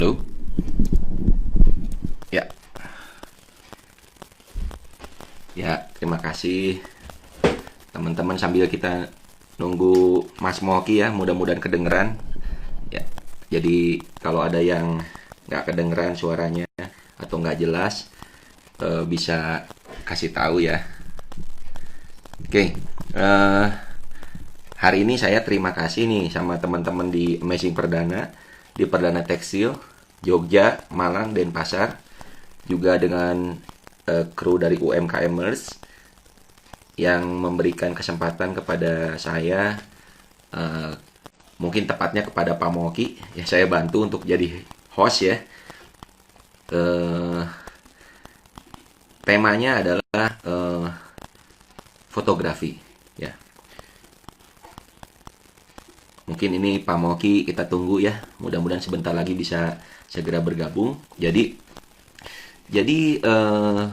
Halo? Ya, ya, terima kasih teman-teman sambil kita nunggu Mas Moki ya, mudah-mudahan kedengeran. Ya, jadi kalau ada yang nggak kedengeran suaranya atau nggak jelas, bisa kasih tahu ya. Oke, hari ini saya terima kasih nih sama teman-teman di Amazing Perdana, di Perdana Tekstil, Jogja, Malang, Denpasar, juga dengan kru dari UMKMers yang memberikan kesempatan kepada saya, eh, mungkin tepatnya kepada Pak Moki, ya saya bantu untuk jadi host ya. Eh, Temanya adalah fotografi ya. Mungkin ini Pak Moki kita tunggu ya. Mudah-mudahan sebentar lagi bisa segera bergabung. Jadi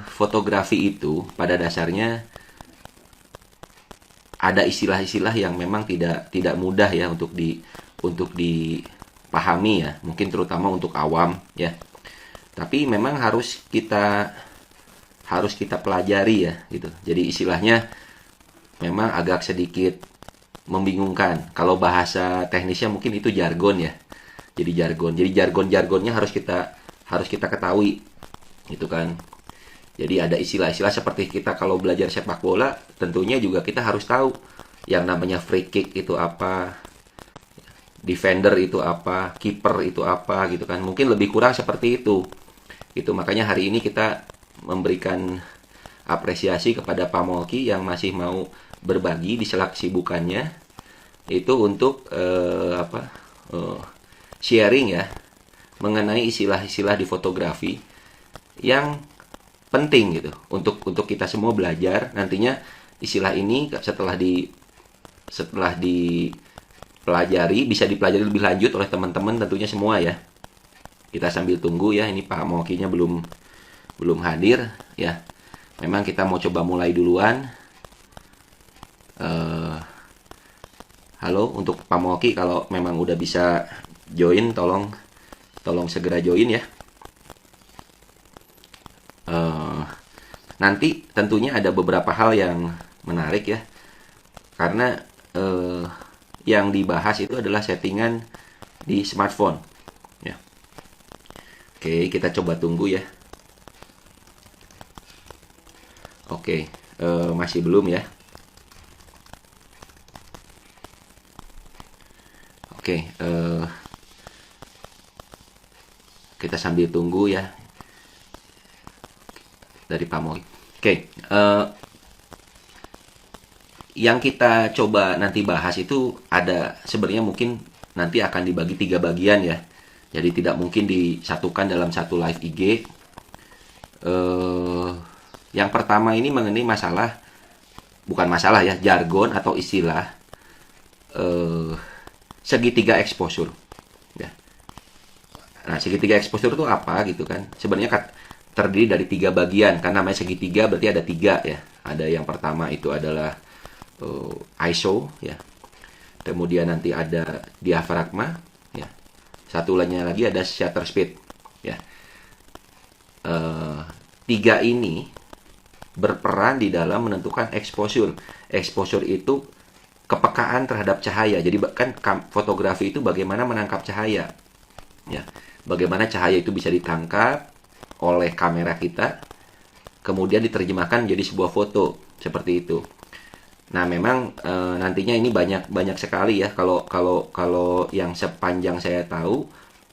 fotografi itu pada dasarnya ada istilah-istilah yang memang tidak mudah ya untuk dipahami ya, mungkin terutama untuk awam ya. Tapi memang harus kita pelajari ya gitu. Jadi istilahnya memang agak sedikit membingungkan. Kalau bahasa teknisnya mungkin itu jargon ya. Jadi jargon. Jadi jargon-jargonnya harus kita ketahui gitu kan. Jadi ada istilah-istilah seperti kita kalau belajar sepak bola, tentunya juga kita harus tahu yang namanya free kick itu apa, defender itu apa, kiper itu apa gitu kan. Mungkin lebih kurang seperti itu. Itu makanya hari ini kita memberikan apresiasi kepada Pak Molki yang masih mau berbagi di sela kesibukannya itu untuk sharing ya mengenai istilah-istilah di fotografi yang penting gitu untuk kita semua belajar nantinya. Istilah ini setelah dipelajari bisa dipelajari lebih lanjut oleh teman-teman tentunya semua ya. Kita sambil tunggu ya, ini Pak Mokinya belum belum hadir ya. Memang kita mau coba mulai duluan. Halo untuk Pak Moki, kalau memang udah bisa join tolong segera join ya. Nanti tentunya ada beberapa hal yang menarik ya, karena yang dibahas itu adalah settingan di smartphone ya. Oke, kita coba tunggu ya. Oke, masih belum ya. Oke, kita sambil tunggu ya dari Pak Moy. Oke, yang kita coba nanti bahas itu ada sebenarnya mungkin nanti akan dibagi 3 bagian ya. Jadi tidak mungkin disatukan dalam satu live IG. Yang pertama ini mengenai bukan masalah ya, jargon atau istilah segitiga exposure. Ya. Nah, segitiga exposure itu apa gitu kan? Sebenarnya terdiri dari 3 bagian. Kan namanya segitiga berarti ada 3 ya. Ada yang pertama itu adalah ISO ya. Kemudian nanti ada diafragma ya. Satu lainnya lagi ada shutter speed ya. 3 ini berperan di dalam menentukan exposure. Exposure itu kepekaan terhadap cahaya. Jadi kan fotografi itu bagaimana menangkap cahaya. Ya. Bagaimana cahaya itu bisa ditangkap oleh kamera kita, kemudian diterjemahkan menjadi sebuah foto seperti itu. Nah, memang nantinya ini banyak sekali ya. Kalau yang sepanjang saya tahu,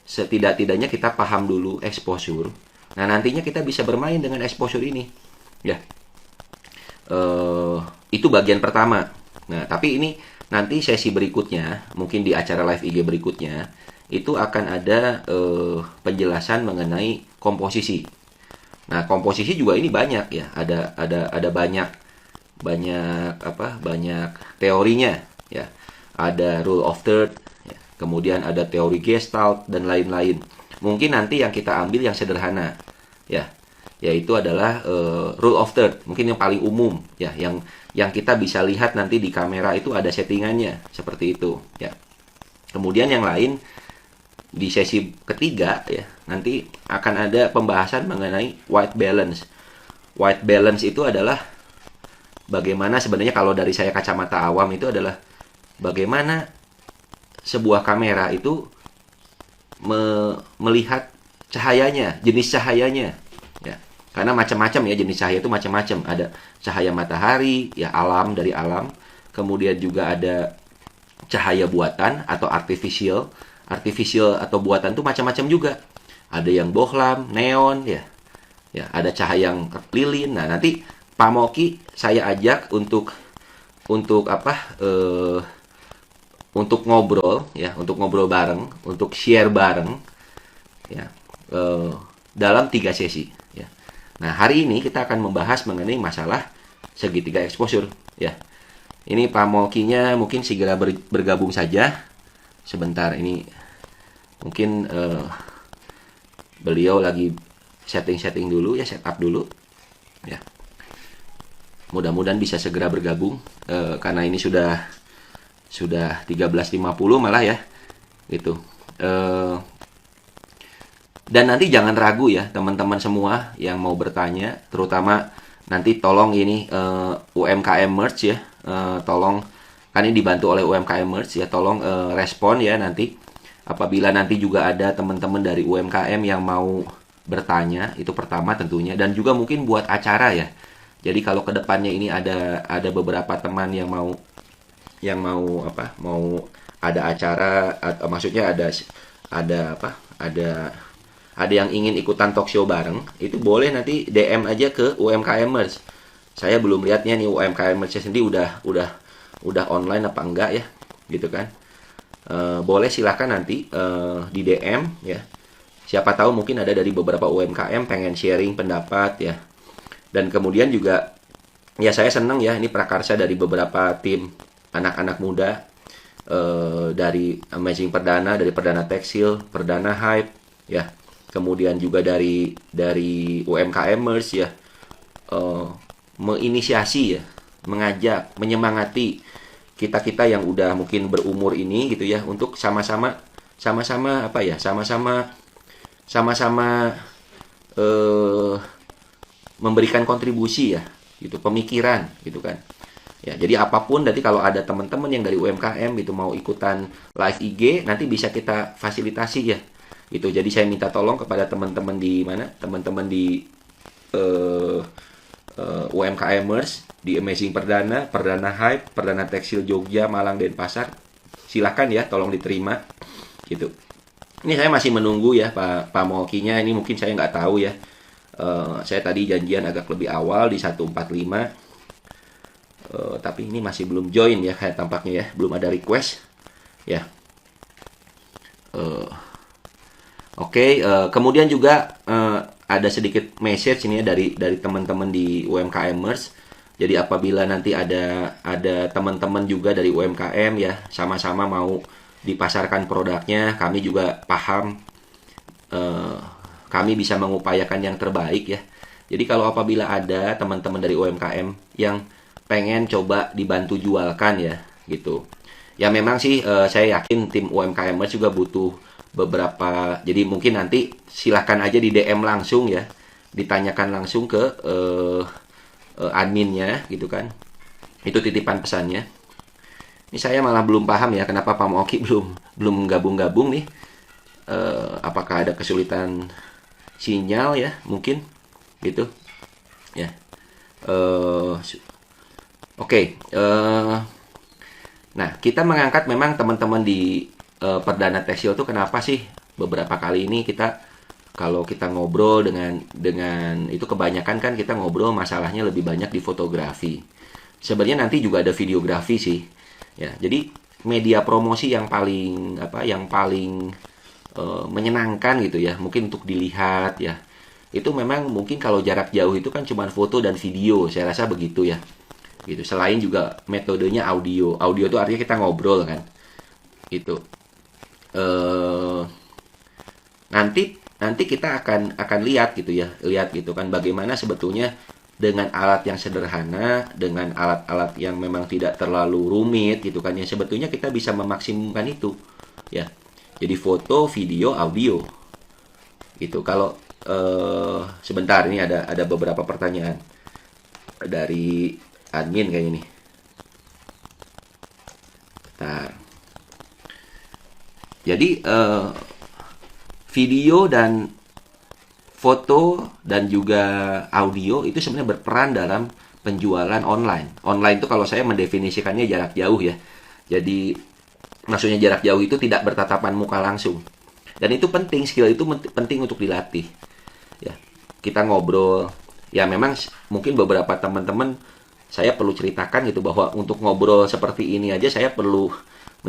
setidak-tidaknya kita paham dulu exposure. Nah, nantinya kita bisa bermain dengan exposure ini. Ya, itu bagian pertama. Nah, tapi ini nanti sesi berikutnya, mungkin di acara live IG berikutnya, itu akan ada penjelasan mengenai komposisi. Nah, komposisi juga ini banyak ya. Ada banyak teorinya ya. Ada rule of third, ya. Kemudian ada teori Gestalt dan lain-lain. Mungkin nanti yang kita ambil yang sederhana ya, yaitu adalah rule of third, mungkin yang paling umum ya, yang kita bisa lihat nanti di kamera itu ada settingannya seperti itu ya. Kemudian yang lain di sesi ketiga ya, nanti akan ada pembahasan mengenai white balance. White balance itu adalah bagaimana sebenarnya, kalau dari saya kacamata awam, itu adalah bagaimana sebuah kamera itu melihat cahayanya, jenis cahayanya ya. Karena macam-macam ya, jenis cahaya itu macam-macam. Ada cahaya matahari ya, alam, dari alam. Kemudian juga ada cahaya buatan atau artificial. Artificial atau buatan itu macam-macam juga. Ada yang bohlam, neon ya. Ya, ada cahaya yang lilin. Nah, nanti Pak Moki saya ajak untuk apa? Untuk ngobrol ya, untuk ngobrol bareng, untuk share bareng ya, dalam 3 sesi ya. Nah, hari ini kita akan membahas mengenai masalah segitiga exposure ya. Ini Pak Mokinya mungkin segera bergabung saja. Sebentar, ini mungkin beliau lagi setting dulu ya, setup dulu ya. Mudah-mudahan bisa segera bergabung karena ini sudah 13.50 malah ya gitu. Dan nanti jangan ragu ya teman-teman semua yang mau bertanya, terutama nanti tolong ini UMKM Merge ya, tolong, kan ini dibantu oleh UMKM Merge ya, tolong respon ya nanti apabila nanti juga ada teman-teman dari UMKM yang mau bertanya, itu pertama tentunya, dan juga mungkin buat acara ya. Jadi kalau kedepannya ini ada beberapa teman yang mau ada acara, maksudnya ada yang ingin ikutan talk show bareng, itu boleh nanti DM aja ke UMKMers. Saya belum lihatnya nih UMKMers sendiri udah online apa enggak ya, gitu kan. Boleh silahkan nanti di DM ya. Siapa tahu mungkin ada dari beberapa UMKM pengen sharing pendapat ya. Dan kemudian juga ya, saya senang ya, ini prakarsa dari beberapa tim anak-anak muda dari Amazing Perdana, dari Perdana Tekstil, Perdana Hype ya. Kemudian juga dari UMKMers ya, menginisiasi ya, mengajak, menyemangati kita-kita yang udah mungkin berumur ini gitu ya, untuk sama-sama apa ya, sama-sama memberikan kontribusi ya, gitu, pemikiran gitu kan. Ya, jadi apapun nanti kalau ada teman-teman yang dari UMKM gitu mau ikutan live IG, nanti bisa kita fasilitasi ya. Gitu. Jadi saya minta tolong kepada teman-teman di mana? Teman-teman di UMKMers, di Amazing Perdana, Perdana Hype, Perdana Tekstil Jogja, Malang, Denpasar. Silakan ya, tolong diterima gitu. Ini saya masih menunggu ya Pak Mokinya, ini mungkin saya nggak tahu ya. Saya tadi janjian agak lebih awal di 145. Tapi ini masih belum join ya, kayak tampaknya ya, belum ada request ya. Oke, kemudian juga ada sedikit message ini ya dari teman-teman di UMKMers. Jadi apabila nanti ada teman-teman juga dari UMKM ya, sama-sama mau dipasarkan produknya, kami juga paham, kami bisa mengupayakan yang terbaik ya. Jadi kalau apabila ada teman-teman dari UMKM yang pengen coba dibantu jualkan ya gitu, ya memang sih saya yakin tim UMKMers juga butuh beberapa. Jadi mungkin nanti silahkan aja di DM langsung ya, ditanyakan langsung ke adminnya gitu kan. Itu titipan pesannya. Ini saya malah belum paham ya kenapa Pak Moki belum gabung-gabung nih. Apakah ada kesulitan sinyal ya, mungkin gitu ya. Oke. Nah, kita mengangkat memang teman-teman di Perdana Tekstil itu kenapa sih beberapa kali ini kalau kita ngobrol dengan itu, kebanyakan kan kita ngobrol masalahnya lebih banyak di fotografi. Sebenarnya nanti juga ada videografi sih. Ya, jadi media promosi yang paling menyenangkan gitu ya, mungkin untuk dilihat ya. Itu memang mungkin kalau jarak jauh itu kan cuma foto dan video, saya rasa begitu ya. Gitu. Selain juga metodenya audio. Audio itu artinya kita ngobrol kan. Itu. Nanti kita akan lihat gitu ya, gitu kan bagaimana sebetulnya dengan alat yang sederhana, dengan alat-alat yang memang tidak terlalu rumit gitu kan ya, sebetulnya kita bisa memaksimumkan itu ya. Jadi foto, video, audio. Itu kalau sebentar ini ada beberapa pertanyaan dari admin kayak ini. Bentar. Jadi video dan foto dan juga audio itu sebenarnya berperan dalam penjualan online. Online itu kalau saya mendefinisikannya jarak jauh ya. Jadi maksudnya jarak jauh itu tidak bertatapan muka langsung. Dan itu penting, skill itu penting untuk dilatih. Ya, kita ngobrol. Ya memang mungkin beberapa teman-teman saya perlu ceritakan gitu bahwa untuk ngobrol seperti ini aja saya perlu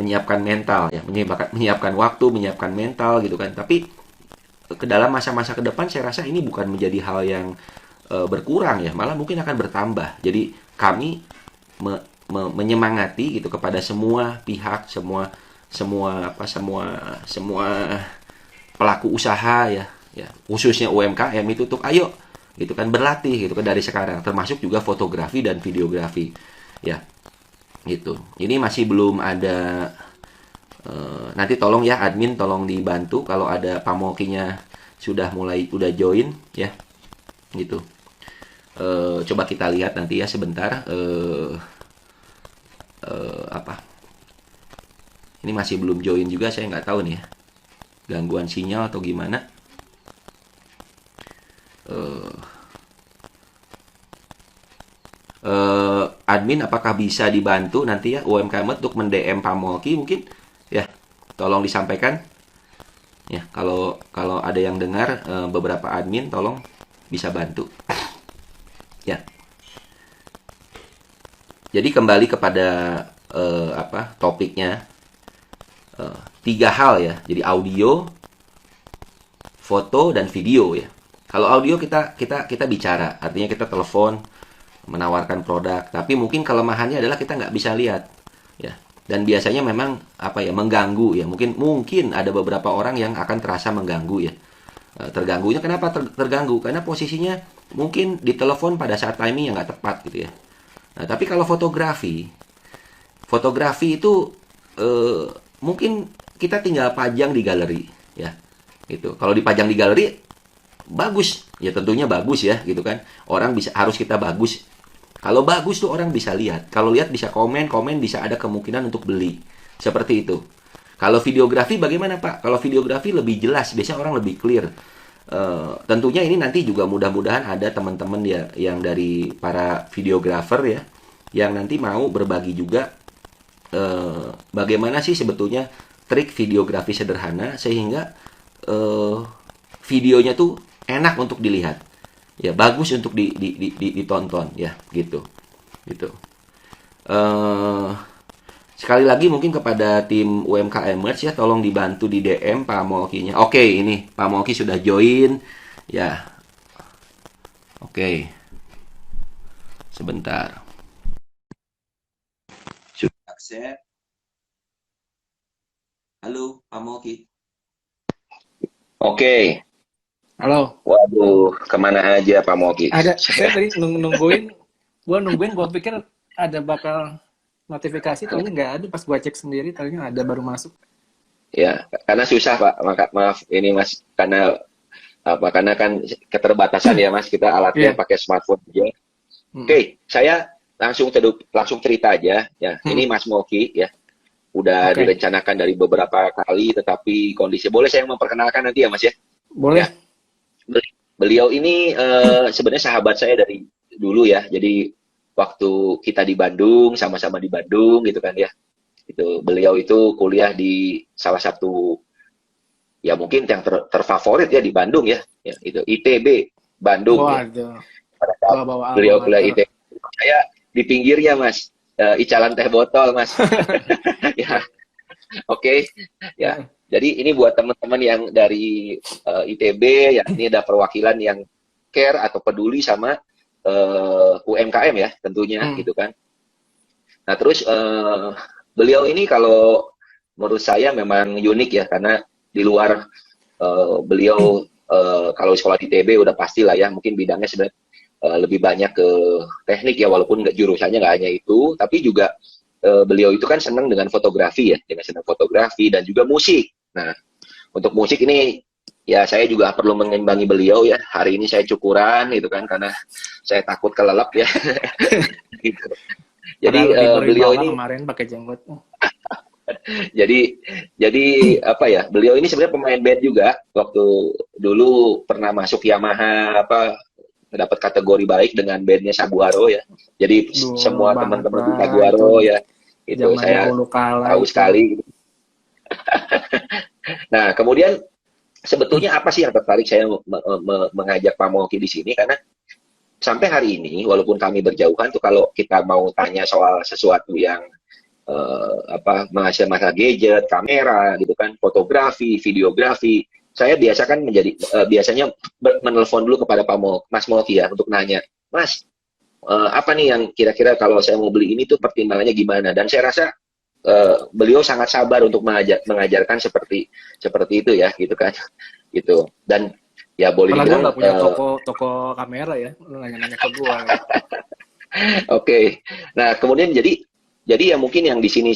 menyiapkan mental ya, menyiapkan waktu, menyiapkan mental gitu kan. Tapi ke dalam masa-masa ke depan saya rasa ini bukan menjadi hal yang berkurang ya, malah mungkin akan bertambah. Jadi kami menyemangati gitu kepada semua pihak, semua pelaku usaha ya, ya khususnya UMKM itu untuk ayo gitu kan berlatih gitu kan dari sekarang, termasuk juga fotografi dan videografi ya gitu. Ini masih belum ada. Nanti tolong ya admin tolong dibantu kalau ada pamokinya udah join ya gitu. Coba kita lihat nanti ya sebentar apa ini masih belum join juga, saya nggak tahu nih ya gangguan sinyal atau gimana. Admin apakah bisa dibantu nanti ya UMKM untuk mend-DM Pamolki mungkin ya, tolong disampaikan ya kalau kalau ada yang dengar, beberapa admin tolong bisa bantu ya. Jadi kembali kepada topiknya, 3 hal ya. Jadi audio, foto dan video ya. Kalau audio kita bicara, artinya kita telepon menawarkan produk. Tapi mungkin kelemahannya adalah kita nggak bisa lihat ya. Dan biasanya memang mengganggu ya. Mungkin ada beberapa orang yang akan terasa mengganggu ya. Terganggunya kenapa terganggu? Karena posisinya mungkin di telepon pada saat timing yang nggak tepat gitu ya. Nah, tapi kalau fotografi itu mungkin kita tinggal pajang di galeri ya. Gitu. Kalau dipajang di galeri bagus, ya tentunya bagus ya gitu kan. Orang harus kita bagus. Kalau bagus tuh orang bisa lihat. Kalau lihat bisa komen bisa ada kemungkinan untuk beli. Seperti itu. Kalau videografi bagaimana Pak? Kalau videografi lebih jelas, biasanya orang lebih clear. Tentunya ini nanti juga mudah-mudahan ada teman-teman ya yang dari para videografer ya, yang nanti mau berbagi juga bagaimana sih sebetulnya trik videografi sederhana sehingga videonya tuh enak untuk dilihat. Ya, bagus untuk ditonton ya, gitu. Gitu. Sekali lagi mungkin kepada tim UMKMers ya, tolong dibantu di DM Pak Molkinya. Oke, ini Pak Molki sudah join ya. Oke. Sebentar. Sudah accept. Halo, Pak Molki. Oke. Halo. Waduh, kemana aja Pak Molki? Saya tadi nungguin, gua pikir ada bakal notifikasi, taunya nggak ada. Pas gua cek sendiri, taunya ada baru masuk. Ya, karena susah Pak. Maaf ini Mas, karena kan keterbatasan ya Mas, kita alatnya Iya. pakai smartphone aja. Oke, saya langsung cerita aja ya. Ini Mas Molki ya. Udah direncanakan dari beberapa kali, tetapi kondisi boleh saya memperkenalkan nanti ya Mas ya? Boleh. Ya. Beliau ini sebenarnya sahabat saya dari dulu ya. Jadi waktu kita di Bandung, sama-sama di Bandung gitu kan ya. Itu beliau itu kuliah di salah satu ya mungkin yang terfavorit ya di Bandung ya. Ya itu ITB Bandung. Waduh. Ya. Beliau kuliah ITB. Saya di pinggirnya Mas. Icalan teh botol Mas. Ya. Oke. Ya. Jadi ini buat teman-teman yang dari ITB, ya ini ada perwakilan yang care atau peduli sama UMKM ya tentunya gitu kan. Nah terus beliau ini kalau menurut saya memang unik ya, karena di luar beliau kalau sekolah di ITB udah pasti lah ya, mungkin bidangnya sebenarnya lebih banyak ke teknik ya, walaupun jurusannya nggak hanya itu, tapi juga beliau itu kan senang dengan fotografi ya, dengan senang fotografi dan juga musik. Nah, untuk musik ini ya saya juga perlu mengimbangi beliau ya. Hari ini saya cukuran gitu kan karena saya takut kelelep ya. Gitu. Jadi Padahal lebih beliau berwibawa ini kemarin pakai jenggot. jadi jadi apa ya? Beliau ini sebenarnya pemain band juga. Waktu dulu pernah masuk Yamaha apa dapat kategori baik dengan bandnya Saguaro ya. Jadi Dulu semua banget teman-teman di lah itu Saguaro ya itu zaman saya dahulu kala tahu itu. sekali. Nah, kemudian sebetulnya apa sih yang tertarik saya mengajak Pak Moki di sini karena sampai hari ini walaupun kami berjauhan tuh kalau kita mau tanya soal sesuatu yang menghasilkan masalah gadget, kamera gitu kan, fotografi, videografi, saya biasa kan biasanya menelpon dulu kepada Mas Moki ya untuk nanya, Mas, apa nih yang kira-kira kalau saya mau beli ini tuh pertimbangannya gimana? Dan saya rasa beliau sangat sabar untuk mengajarkan seperti itu ya gitu kan gitu dan ya boleh Padahal gue dibilang nggak punya toko kamera ya, lu nanya-nanya ke gue. oke. Nah kemudian jadi ya mungkin yang di sini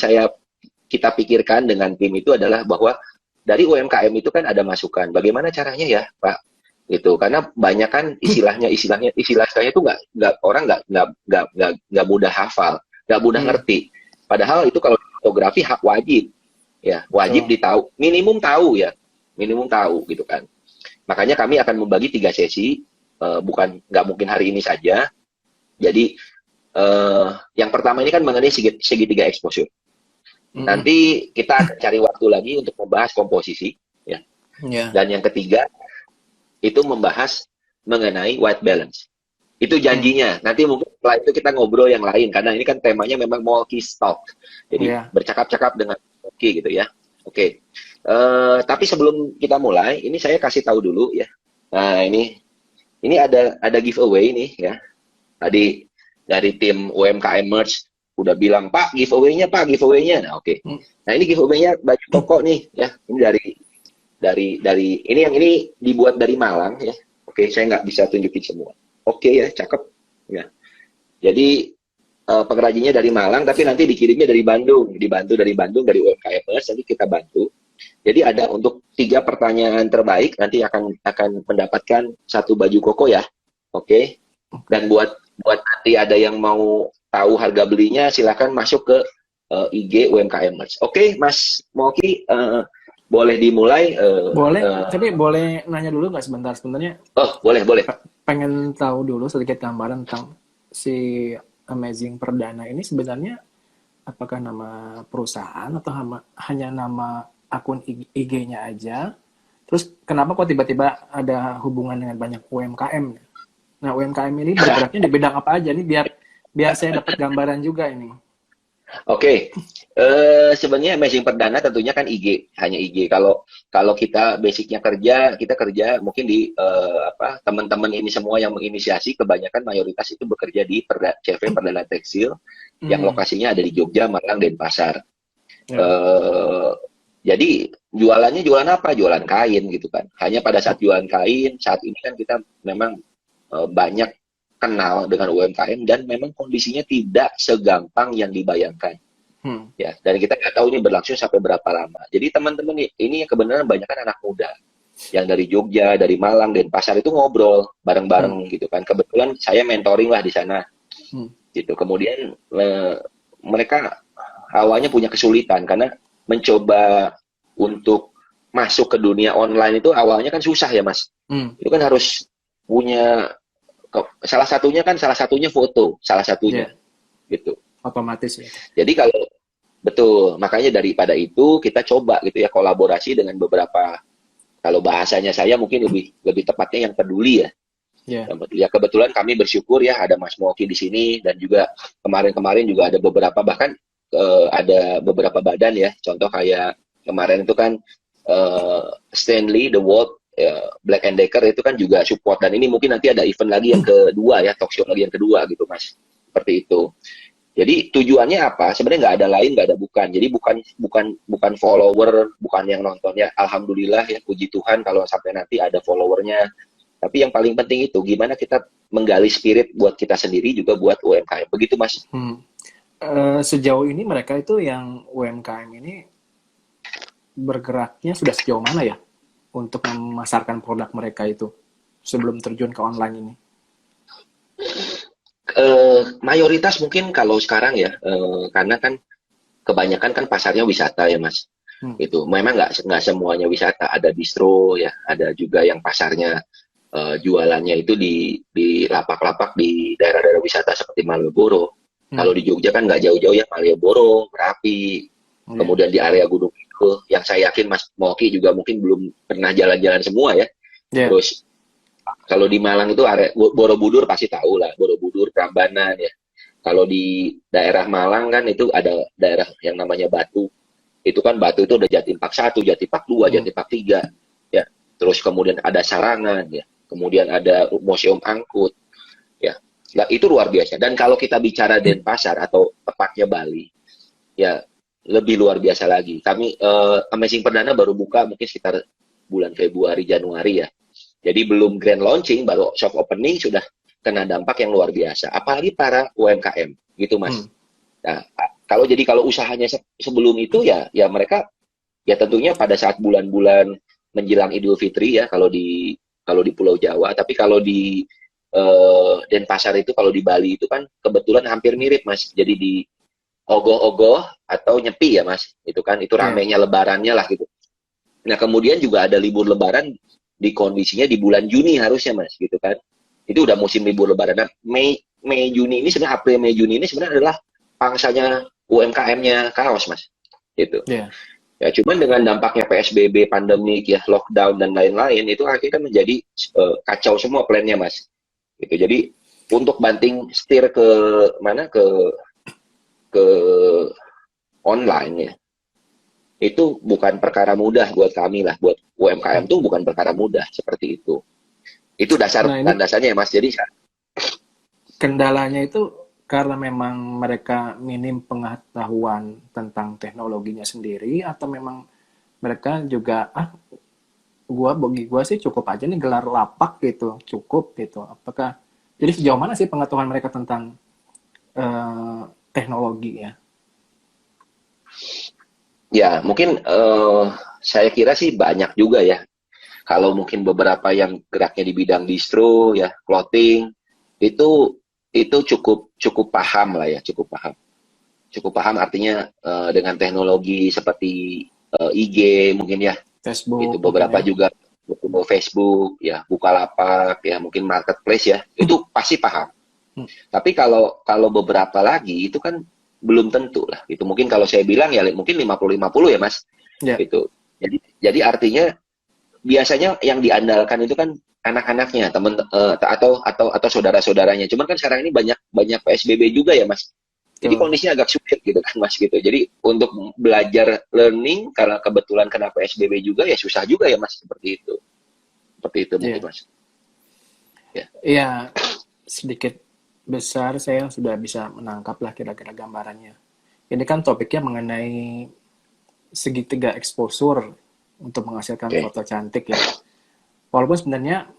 kita pikirkan dengan tim itu adalah bahwa dari UMKM itu kan ada masukan bagaimana caranya ya Pak gitu karena banyak kan istilahnya itu nggak orang nggak mudah hafal nggak mudah Hmm, ngerti padahal itu kalau fotografi hak wajib ya wajib betul. ditahu minimum tahu gitu kan makanya kami akan membagi 3 sesi bukan nggak mungkin hari ini saja jadi yang pertama ini kan mengenai segitiga exposure Mm-mm. nanti kita akan cari waktu lagi untuk membahas komposisi ya Ya. dan yang ketiga itu membahas mengenai white balance itu Hmm, janjinya nanti mungkin setelah itu kita ngobrol yang lain karena ini kan temanya memang multi stock jadi ya. bercakap-cakap dengan oke gitu ya oke. Tapi sebelum kita mulai ini saya kasih tahu dulu ya nah ini ada giveaway nih ya tadi dari tim UMKM Merch udah bilang Pak giveaway-nya nah oke. Hmm, Nah ini giveaway-nya baju koko nih ya ini dari ini dibuat dari Malang ya oke saya nggak bisa tunjukin semua oke ya cakep ya jadi pengrajinnya dari Malang tapi nanti dikirimnya dari Bandung dibantu dari Bandung dari UMKMers nanti kita bantu jadi ada untuk 3 pertanyaan terbaik nanti akan mendapatkan 1 baju koko ya oke dan buat nanti ada yang mau tahu harga belinya silakan masuk ke IG UMKMers oke Mas Moki boleh dimulai boleh, tapi boleh nanya dulu nggak sebentar? Sebenarnya oh boleh boleh pengen tahu dulu sedikit gambaran tentang si Amazing Perdana ini sebenarnya apakah nama perusahaan atau hanya nama akun IG-nya aja? Terus kenapa kok tiba-tiba ada hubungan dengan banyak UMKM? Nah, UMKM ini bergeraknya di bidang apa aja nih biar biar saya dapat gambaran juga ini. Oke, sebenarnya Amazing Perdana tentunya kan IG, hanya IG. Kalau kita basicnya kerja, kita kerja mungkin di teman-teman ini semua yang menginisiasi, kebanyakan mayoritas itu bekerja di CV Perdana Tekstil, yang Hmm, lokasinya ada di Jogja, Malang, Denpasar. ya. Eh, jadi jualannya jualan apa? Jualan kain gitu kan. Hanya pada saat jualan kain, saat ini kan kita memang banyak kenal dengan UMKM dan memang kondisinya tidak segampang yang dibayangkan Hmm, ya dan kita nggak tahu ini berlangsung sampai berapa lama jadi teman-teman ini kebenaran banyak kan anak muda yang dari Jogja dari Malang dan Pasar itu ngobrol hmm, bareng-bareng gitu kan kebetulan saya mentoring lah di sana hmm, gitu kemudian mereka awalnya punya kesulitan karena mencoba untuk masuk ke dunia online itu awalnya kan susah ya mas hmm, itu kan harus punya salah satunya foto salah satunya ya, gitu otomatis ya. jadi kalau betul, makanya daripada itu kita coba gitu ya kolaborasi dengan beberapa kalau bahasanya saya mungkin lebih lebih tepatnya yang peduli ya. Ya, Ya kebetulan kami bersyukur ya ada Mas Moki di sini dan juga kemarin-kemarin juga ada beberapa bahkan ada beberapa badan ya. Contoh kayak kemarin itu kan Stanley The World Black and Decker itu kan juga support dan ini mungkin nanti ada event lagi yang kedua ya, talk show lagi yang kedua gitu Mas. Seperti itu. Jadi tujuannya apa? Sebenarnya nggak ada lain, nggak ada bukan. Jadi bukan follower, bukan yang nontonnya. Alhamdulillah ya, puji Tuhan kalau sampai nanti ada followernya. Tapi yang paling penting itu gimana kita menggali spirit buat kita sendiri juga buat UMKM. Begitu Mas. hmm. Sejauh ini mereka itu yang UMKM ini bergeraknya sudah sejauh mana ya untuk memasarkan produk mereka itu sebelum terjun ke online ini? Mayoritas mungkin kalau sekarang ya, karena kan kebanyakan kan pasarnya wisata ya Mas. Hmm. Itu memang nggak semuanya wisata, ada distro ya, ada juga yang pasarnya jualannya itu di lapak-lapak di daerah-daerah wisata seperti Malioboro. Kalau Hmm. di Jogja kan nggak jauh-jauh ya, Malioboro, Merapi, Ya. kemudian di area Gunung Kidul yang saya yakin Mas Moki juga mungkin belum pernah jalan-jalan semua ya. Ya. Terus kalau di Malang itu area Borobudur pasti tahu lah, Borobudur, Prambanan ya. Kalau di daerah Malang kan itu ada daerah yang namanya Batu. Itu kan Batu itu ada Jatimpak 1, Jatimpak 2, Hmm. Jatimpak 3 ya. Terus kemudian ada Sarangan ya. Kemudian ada Museum Angkut ya. Nah, itu luar biasa. Dan kalau kita bicara Denpasar atau tepatnya Bali ya lebih luar biasa lagi. Kami Amazing Perdana baru buka mungkin sekitar bulan Februari Januari ya. Jadi belum grand launching, baru soft opening sudah kena dampak yang luar biasa. Apalagi para UMKM, gitu Mas. Hmm. Nah, kalau usahanya sebelum itu ya mereka ya tentunya pada saat bulan-bulan menjelang Idul Fitri ya kalau di Pulau Jawa, tapi kalau di Denpasar itu kalau di Bali itu kan kebetulan hampir mirip Mas. Jadi di ogoh-ogoh atau nyepi ya Mas. Itu kan itu Ya. ramenya lebarannya lah gitu. Nah, kemudian juga ada libur lebaran di kondisinya di bulan Juni harusnya Mas gitu kan. Itu udah musim libur lebaran. Nah, Mei Juni ini sebenarnya April Mei Juni ini sebenarnya adalah pangsanya UMKM-nya kaos Mas. Gitu. Ya. Ya, cuman dengan dampaknya PSBB, pandemik ya, lockdown dan lain-lain itu akhirnya menjadi kacau semua plannya Mas. Gitu. Jadi untuk banting setir ke mana ke online ya itu bukan perkara mudah buat kami lah, buat UMKM Hmm. tuh bukan perkara mudah seperti itu. Itu dasar Nah, ini dan dasarnya ya Mas. Jadi kendalanya itu karena memang mereka minim pengetahuan tentang teknologinya sendiri atau memang mereka juga bagi gua sih cukup aja nih gelar lapak gitu, cukup gitu. Apakah jadi sejauh mana sih pengetahuan mereka tentang eh, teknologi ya? ya mungkin saya kira sih banyak juga ya. Kalau mungkin beberapa yang geraknya di bidang distro ya, clothing itu itu cukup cukup paham lah ya, cukup paham. Cukup paham artinya dengan teknologi seperti IG mungkin ya, itu Facebook mungkin beberapa ya. juga Facebook ya, Bukalapak ya, mungkin marketplace ya, itu pasti paham. Hmm. Tapi kalau kalau beberapa lagi itu kan belum tentu lah. Itu mungkin kalau saya bilang ya mungkin 50-50 ya Mas. Ya. Itu. Jadi artinya biasanya yang diandalkan itu kan anak-anaknya, temen atau saudara-saudaranya. Cuman kan sekarang ini banyak banyak PSBB juga ya Mas. Jadi Tuh. kondisinya agak sulit gitu kan Mas gitu. Jadi untuk belajar learning karena kebetulan kena PSBB juga ya susah juga ya Mas seperti itu. Seperti itu mungkin Ya. Mas. Ya. Ya, sedikit besar saya sudah bisa menangkap lah kira-kira gambarannya. Ini kan topiknya mengenai segitiga exposure untuk menghasilkan Oke. foto cantik ya. Walaupun sebenarnya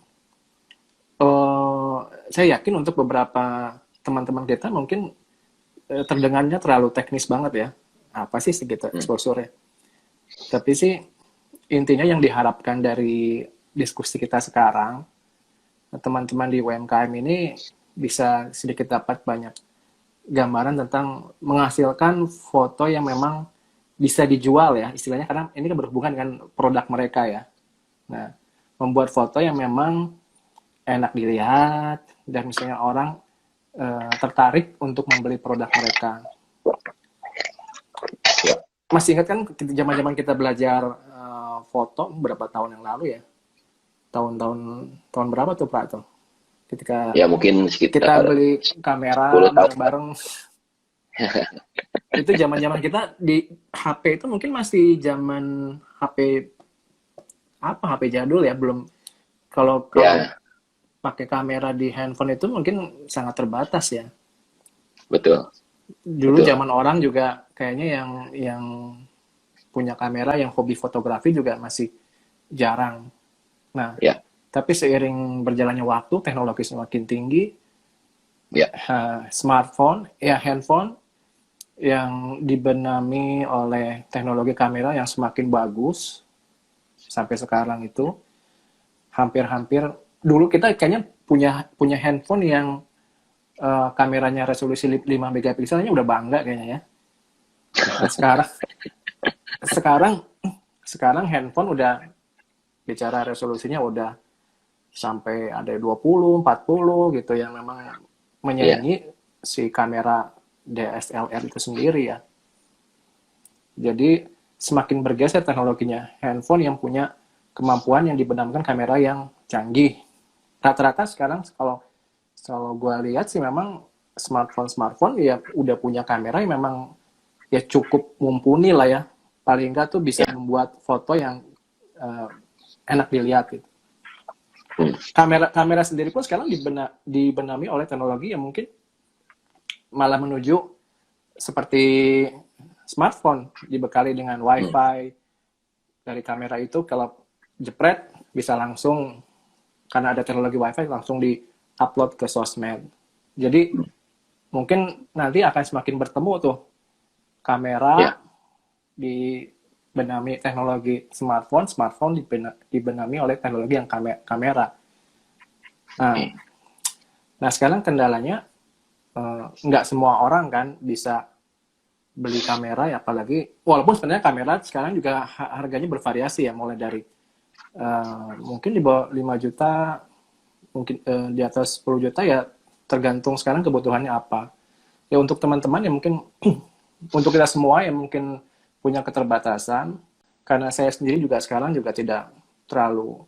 eh, saya yakin untuk beberapa teman-teman kita mungkin terdengarnya terlalu teknis banget ya. Apa sih segitu Hmm. exposure ya? Tapi sih intinya yang diharapkan dari diskusi kita sekarang, teman-teman di UMKM ini bisa sedikit dapat banyak gambaran tentang menghasilkan foto yang memang bisa dijual ya istilahnya karena ini kan berhubungan dengan produk mereka ya. Nah, membuat foto yang memang enak dilihat dan misalnya orang tertarik untuk membeli produk mereka. Ya. Masih ingat kan zaman-zaman kita belajar foto berapa tahun yang lalu ya? Tahun-tahun tahun berapa tuh Pak tuh? Ketika Ya mungkin kita sekitar beli 10 kamera tahun. bareng-bareng, itu zaman-zaman kita di HP itu mungkin masih zaman HP HP jadul ya, belum kalau kalau Ya, pakai kamera di handphone itu mungkin sangat terbatas ya. betul. Dulu Betul. zaman orang juga kayaknya yang punya kamera yang hobi fotografi juga masih jarang. Nah, Ya, tapi seiring berjalannya waktu, teknologi semakin tinggi, ya. smartphone, ya handphone yang dibenami oleh teknologi kamera yang semakin bagus sampai sekarang itu hampir-hampir dulu kita kayaknya punya punya handphone yang kameranya resolusi 5 megapikselnya udah bangga kayaknya ya. Nah, sekarang sekarang handphone udah bicara resolusinya udah sampai ada 20, 40 gitu yang memang Iya. menyaingi si kamera DSLR itu sendiri ya. Jadi semakin bergeser teknologinya. Handphone yang punya kemampuan yang dibenamkan kamera yang canggih. Rata-rata sekarang kalau kalau gue lihat sih memang smartphone ya udah punya kamera yang memang ya cukup mumpuni lah ya. Paling enggak tuh bisa Ya. membuat foto yang eh, enak dilihat gitu. Hmm. Kamera kamera sendiri pun sekarang dibenami oleh teknologi yang mungkin malah menuju seperti smartphone dibekali dengan Hmm. wifi. Dari kamera itu kalau jepret bisa langsung karena ada teknologi wifi langsung di-upload ke sosmed. Jadi mungkin nanti akan semakin bertemu tuh kamera Ya. dibenami teknologi smartphone, smartphone dibenami oleh teknologi yang kamera. Nah, Oke. nah sekarang kendalanya nggak semua orang kan bisa beli kamera ya, apalagi walaupun sebenarnya kamera sekarang juga harganya bervariasi ya, mulai dari mungkin di bawah 5 juta, mungkin di atas 10 juta ya, tergantung sekarang kebutuhannya apa. Ya untuk teman-teman yang mungkin untuk kita semua yang mungkin punya keterbatasan, karena saya sendiri juga sekarang juga tidak terlalu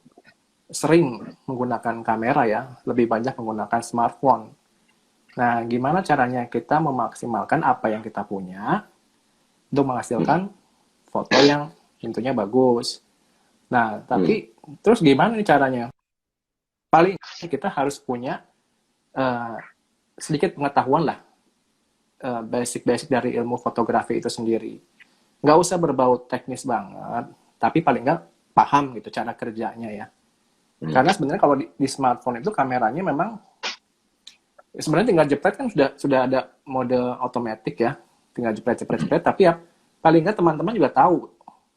sering menggunakan kamera ya, lebih banyak menggunakan smartphone. Nah, gimana caranya kita memaksimalkan apa yang kita punya untuk Hmm. menghasilkan foto yang tentunya bagus. Nah, Hmm. tapi terus gimana nih caranya? Paling kita harus punya uh, sedikit pengetahuan lah, basic-basic dari ilmu fotografi itu sendiri. Nggak usah berbau teknis banget, tapi paling nggak paham gitu cara kerjanya ya. Hmm. Karena sebenarnya kalau di smartphone itu kameranya memang sebenarnya tinggal jepret kan sudah ada mode otomatis ya, tinggal jepret jepret jepret. Tapi ya paling nggak teman-teman juga tahu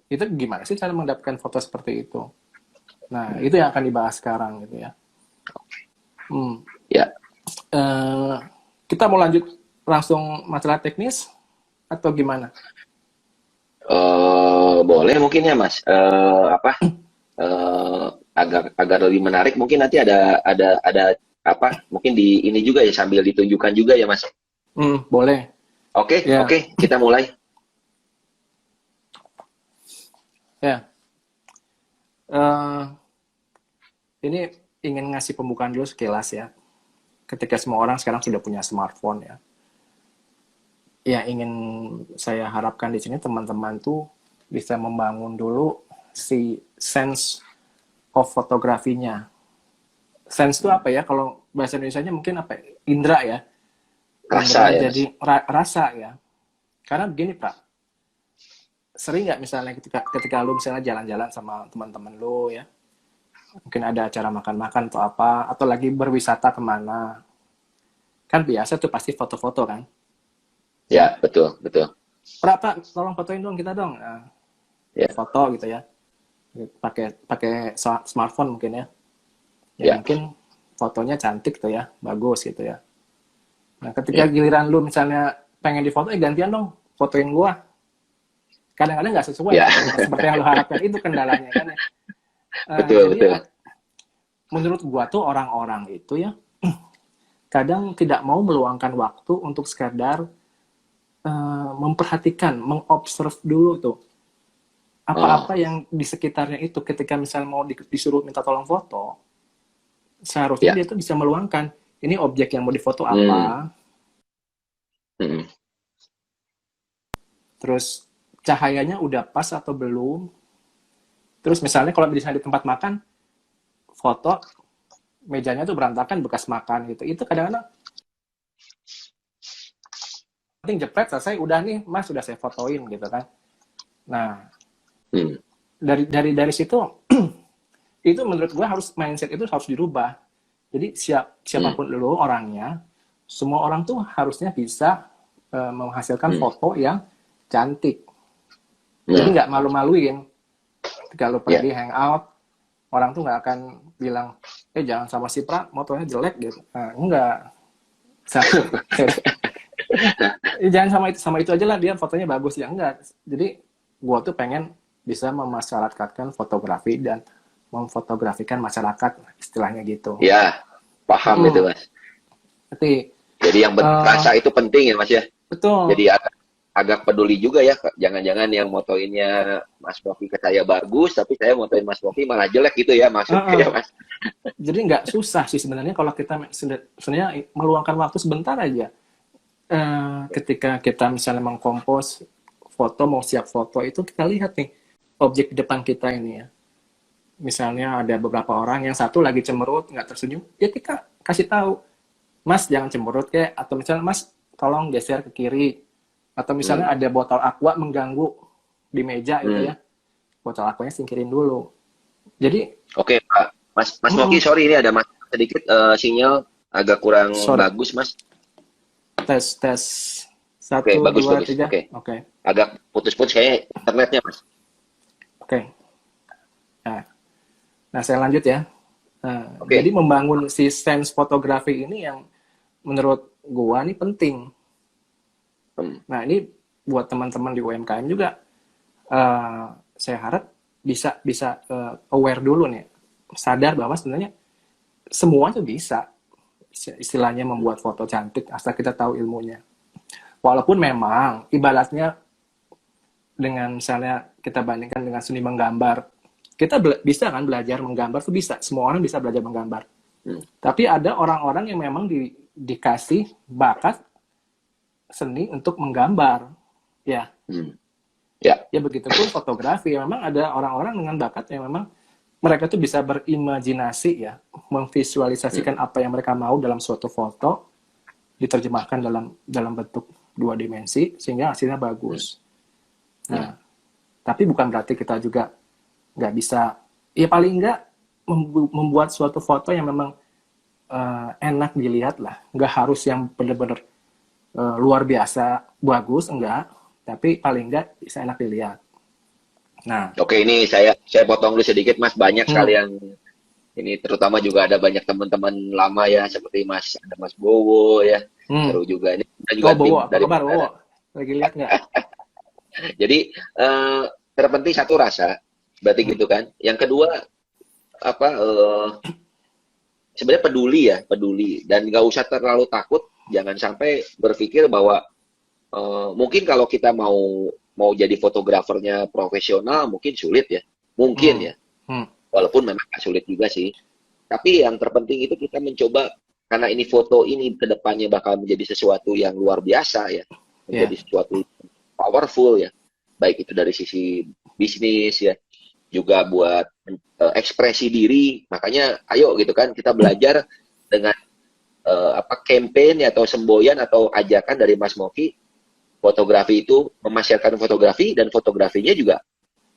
itu gimana sih cara mendapatkan foto seperti itu. Nah itu yang akan dibahas sekarang gitu ya. Hmm. Ya. Eh, kita mau lanjut langsung masalah teknis atau gimana? Boleh mungkin ya Mas. Apa? eh, agar lebih menarik mungkin nanti ada apa? Mungkin di ini juga ya sambil ditunjukkan juga ya Mas. Boleh. Oke, Ya, oke, kita mulai. ya. Eh, ini ingin ngasih pembukaan dulu sekilas ya. Ketika semua orang sekarang sudah punya smartphone ya. Ya ingin saya harapkan di sini teman-teman tuh bisa membangun dulu si sense of fotografinya. Sense itu apa ya? Kalau bahasa Indonesianya mungkin apa? Indra ya. Indra Rasa ya Mas. jadi rasa ya. Karena begini Pak, sering nggak misalnya ketika lu misalnya jalan-jalan sama teman-teman lu ya, mungkin ada acara makan-makan atau apa, atau lagi berwisata kemana, kan biasa tuh pasti foto-foto kan, ya. Ya, betul, betul. Pak, tolong fotoin dong kita dong. Nah, Ya, foto gitu ya, pakai pakai smartphone mungkin ya. Ya ya, mungkin fotonya cantik tuh ya, bagus gitu ya. Nah ketika ya, giliran lu misalnya pengen difoto, gantian dong, fotoin gua. Kadang-kadang nggak sesuai ya. seperti yang lu harapkan, itu kendalanya kan ya. Betul, Jadi betul. menurut gua tuh orang-orang itu ya kadang tidak mau meluangkan waktu untuk sekadar memperhatikan, mengobserv dulu tuh apa-apa Oh, yang di sekitarnya itu. Ketika misalnya mau disuruh minta tolong foto, seharusnya ya. dia tuh bisa meluangkan ini objek yang mau difoto Hmm, apa, hmm, terus cahayanya udah pas atau belum, terus misalnya kalau misalnya di tempat makan foto mejanya tuh berantakan bekas makan gitu, itu kadang-kadang penting jepret selesai udah nih mas sudah saya fotoin gitu kan. Nah hmm, dari situ itu menurut gue harus mindset itu harus dirubah. Jadi hmm. siapapun lo orangnya, semua orang tuh harusnya bisa menghasilkan Hmm. foto yang cantik. Jadi Nah, nggak malu-maluin. Kalau ya. pergi hangout, orang tuh nggak akan bilang, jangan sama si Pra, motonya jelek gitu. Nah, enggak. Jangan sama itu aja lah, dia fotonya bagus. Ya enggak. Jadi gua tuh pengen bisa memasyarakatkan fotografi dan memfotografikan masyarakat, istilahnya gitu. Ya, paham itu, Mm-mm. Mas. Jadi, Jadi yang eh, rasa itu penting ya, Mas ya. betul. Jadi agak peduli juga ya. Jangan-jangan yang motoinnya Mas Novi ke saya bagus, tapi saya motoin Mas Novi malah jelek gitu ya, maksudnya Uh-uh. ya, Mas. Jadi nggak susah sih sebenarnya kalau kita sebenarnya meluangkan waktu sebentar aja. Ketika kita misalnya mengkompos foto, mau siap foto, itu kita lihat nih objek di depan kita ini ya. Misalnya ada beberapa orang, yang satu lagi cemberut, nggak tersenyum, ya kita kasih tahu, Mas jangan cemberut kayak, atau misalnya Mas tolong geser ke kiri, atau misalnya Hmm. ada botol aqua mengganggu di meja gitu Hmm. ya, botol aquanya singkirin dulu. Jadi, Oke, Pak. Mas Moki, mm-mm, sorry ini ada mas sedikit sinyal agak kurang sorry, bagus, Mas. tes Oke, satu bagus dua bagus. tiga, Oke. oke, Agak putus-putus kayaknya internetnya, Mas. oke. Nah, nah, saya lanjut ya. Jadi Oke. membangun si sense fotografi ini yang menurut gua nih penting. Hmm. Nah, ini buat teman-teman di UMKM juga, saya harap bisa bisa aware dulu nih, sadar bahwa sebenarnya semua tuh bisa, istilahnya membuat foto cantik asal kita tahu ilmunya. Walaupun memang ibaratnya dengan misalnya kita bandingkan dengan seni menggambar, kita bisa kan belajar menggambar tuh bisa, semua orang bisa belajar menggambar. Hmm. Tapi ada orang-orang yang memang dikasih bakat seni untuk menggambar, ya. Hmm. Ya. Ya begitupun fotografi, ya memang ada orang-orang dengan bakat yang memang mereka tuh bisa berimajinasi ya, Hmm. memvisualisasikan apa yang mereka mau dalam suatu foto, diterjemahkan dalam bentuk 2 dimensi sehingga hasilnya Hmm. bagus. Hmm. Nah, tapi bukan berarti kita juga nggak bisa, ya paling nggak membuat suatu foto yang memang enak dilihat lah, nggak harus yang benar-benar luar biasa bagus, enggak, tapi paling nggak bisa enak dilihat. Nah, Oke, ini saya potong dulu sedikit, Mas. Banyak sekali hmm, yang ini terutama juga ada banyak teman-teman lama ya seperti ada Mas Bowo ya. hmm. Terus juga ini ada juga Oh, tim Bowo, apa dari kabar Bandara. Bowo? Lagi lihat nggak? Jadi terpenting satu rasa, berarti Hmm, gitu kan. Yang kedua apa sebenarnya peduli ya, peduli dan nggak usah terlalu takut. Jangan sampai berpikir bahwa mungkin kalau kita mau jadi fotografernya profesional mungkin sulit ya, mungkin hmm, ya. hmm. Walaupun memang nggak sulit juga sih. Tapi yang terpenting itu kita mencoba karena ini foto ini kedepannya bakal menjadi sesuatu yang luar biasa ya, menjadi Ya, sesuatu powerful ya, baik itu dari sisi bisnis ya, juga buat ekspresi diri. Makanya ayo gitu kan kita belajar dengan apa campaign atau semboyan atau ajakan dari Mas Moki fotografi itu memasyarakat fotografi dan fotografinya juga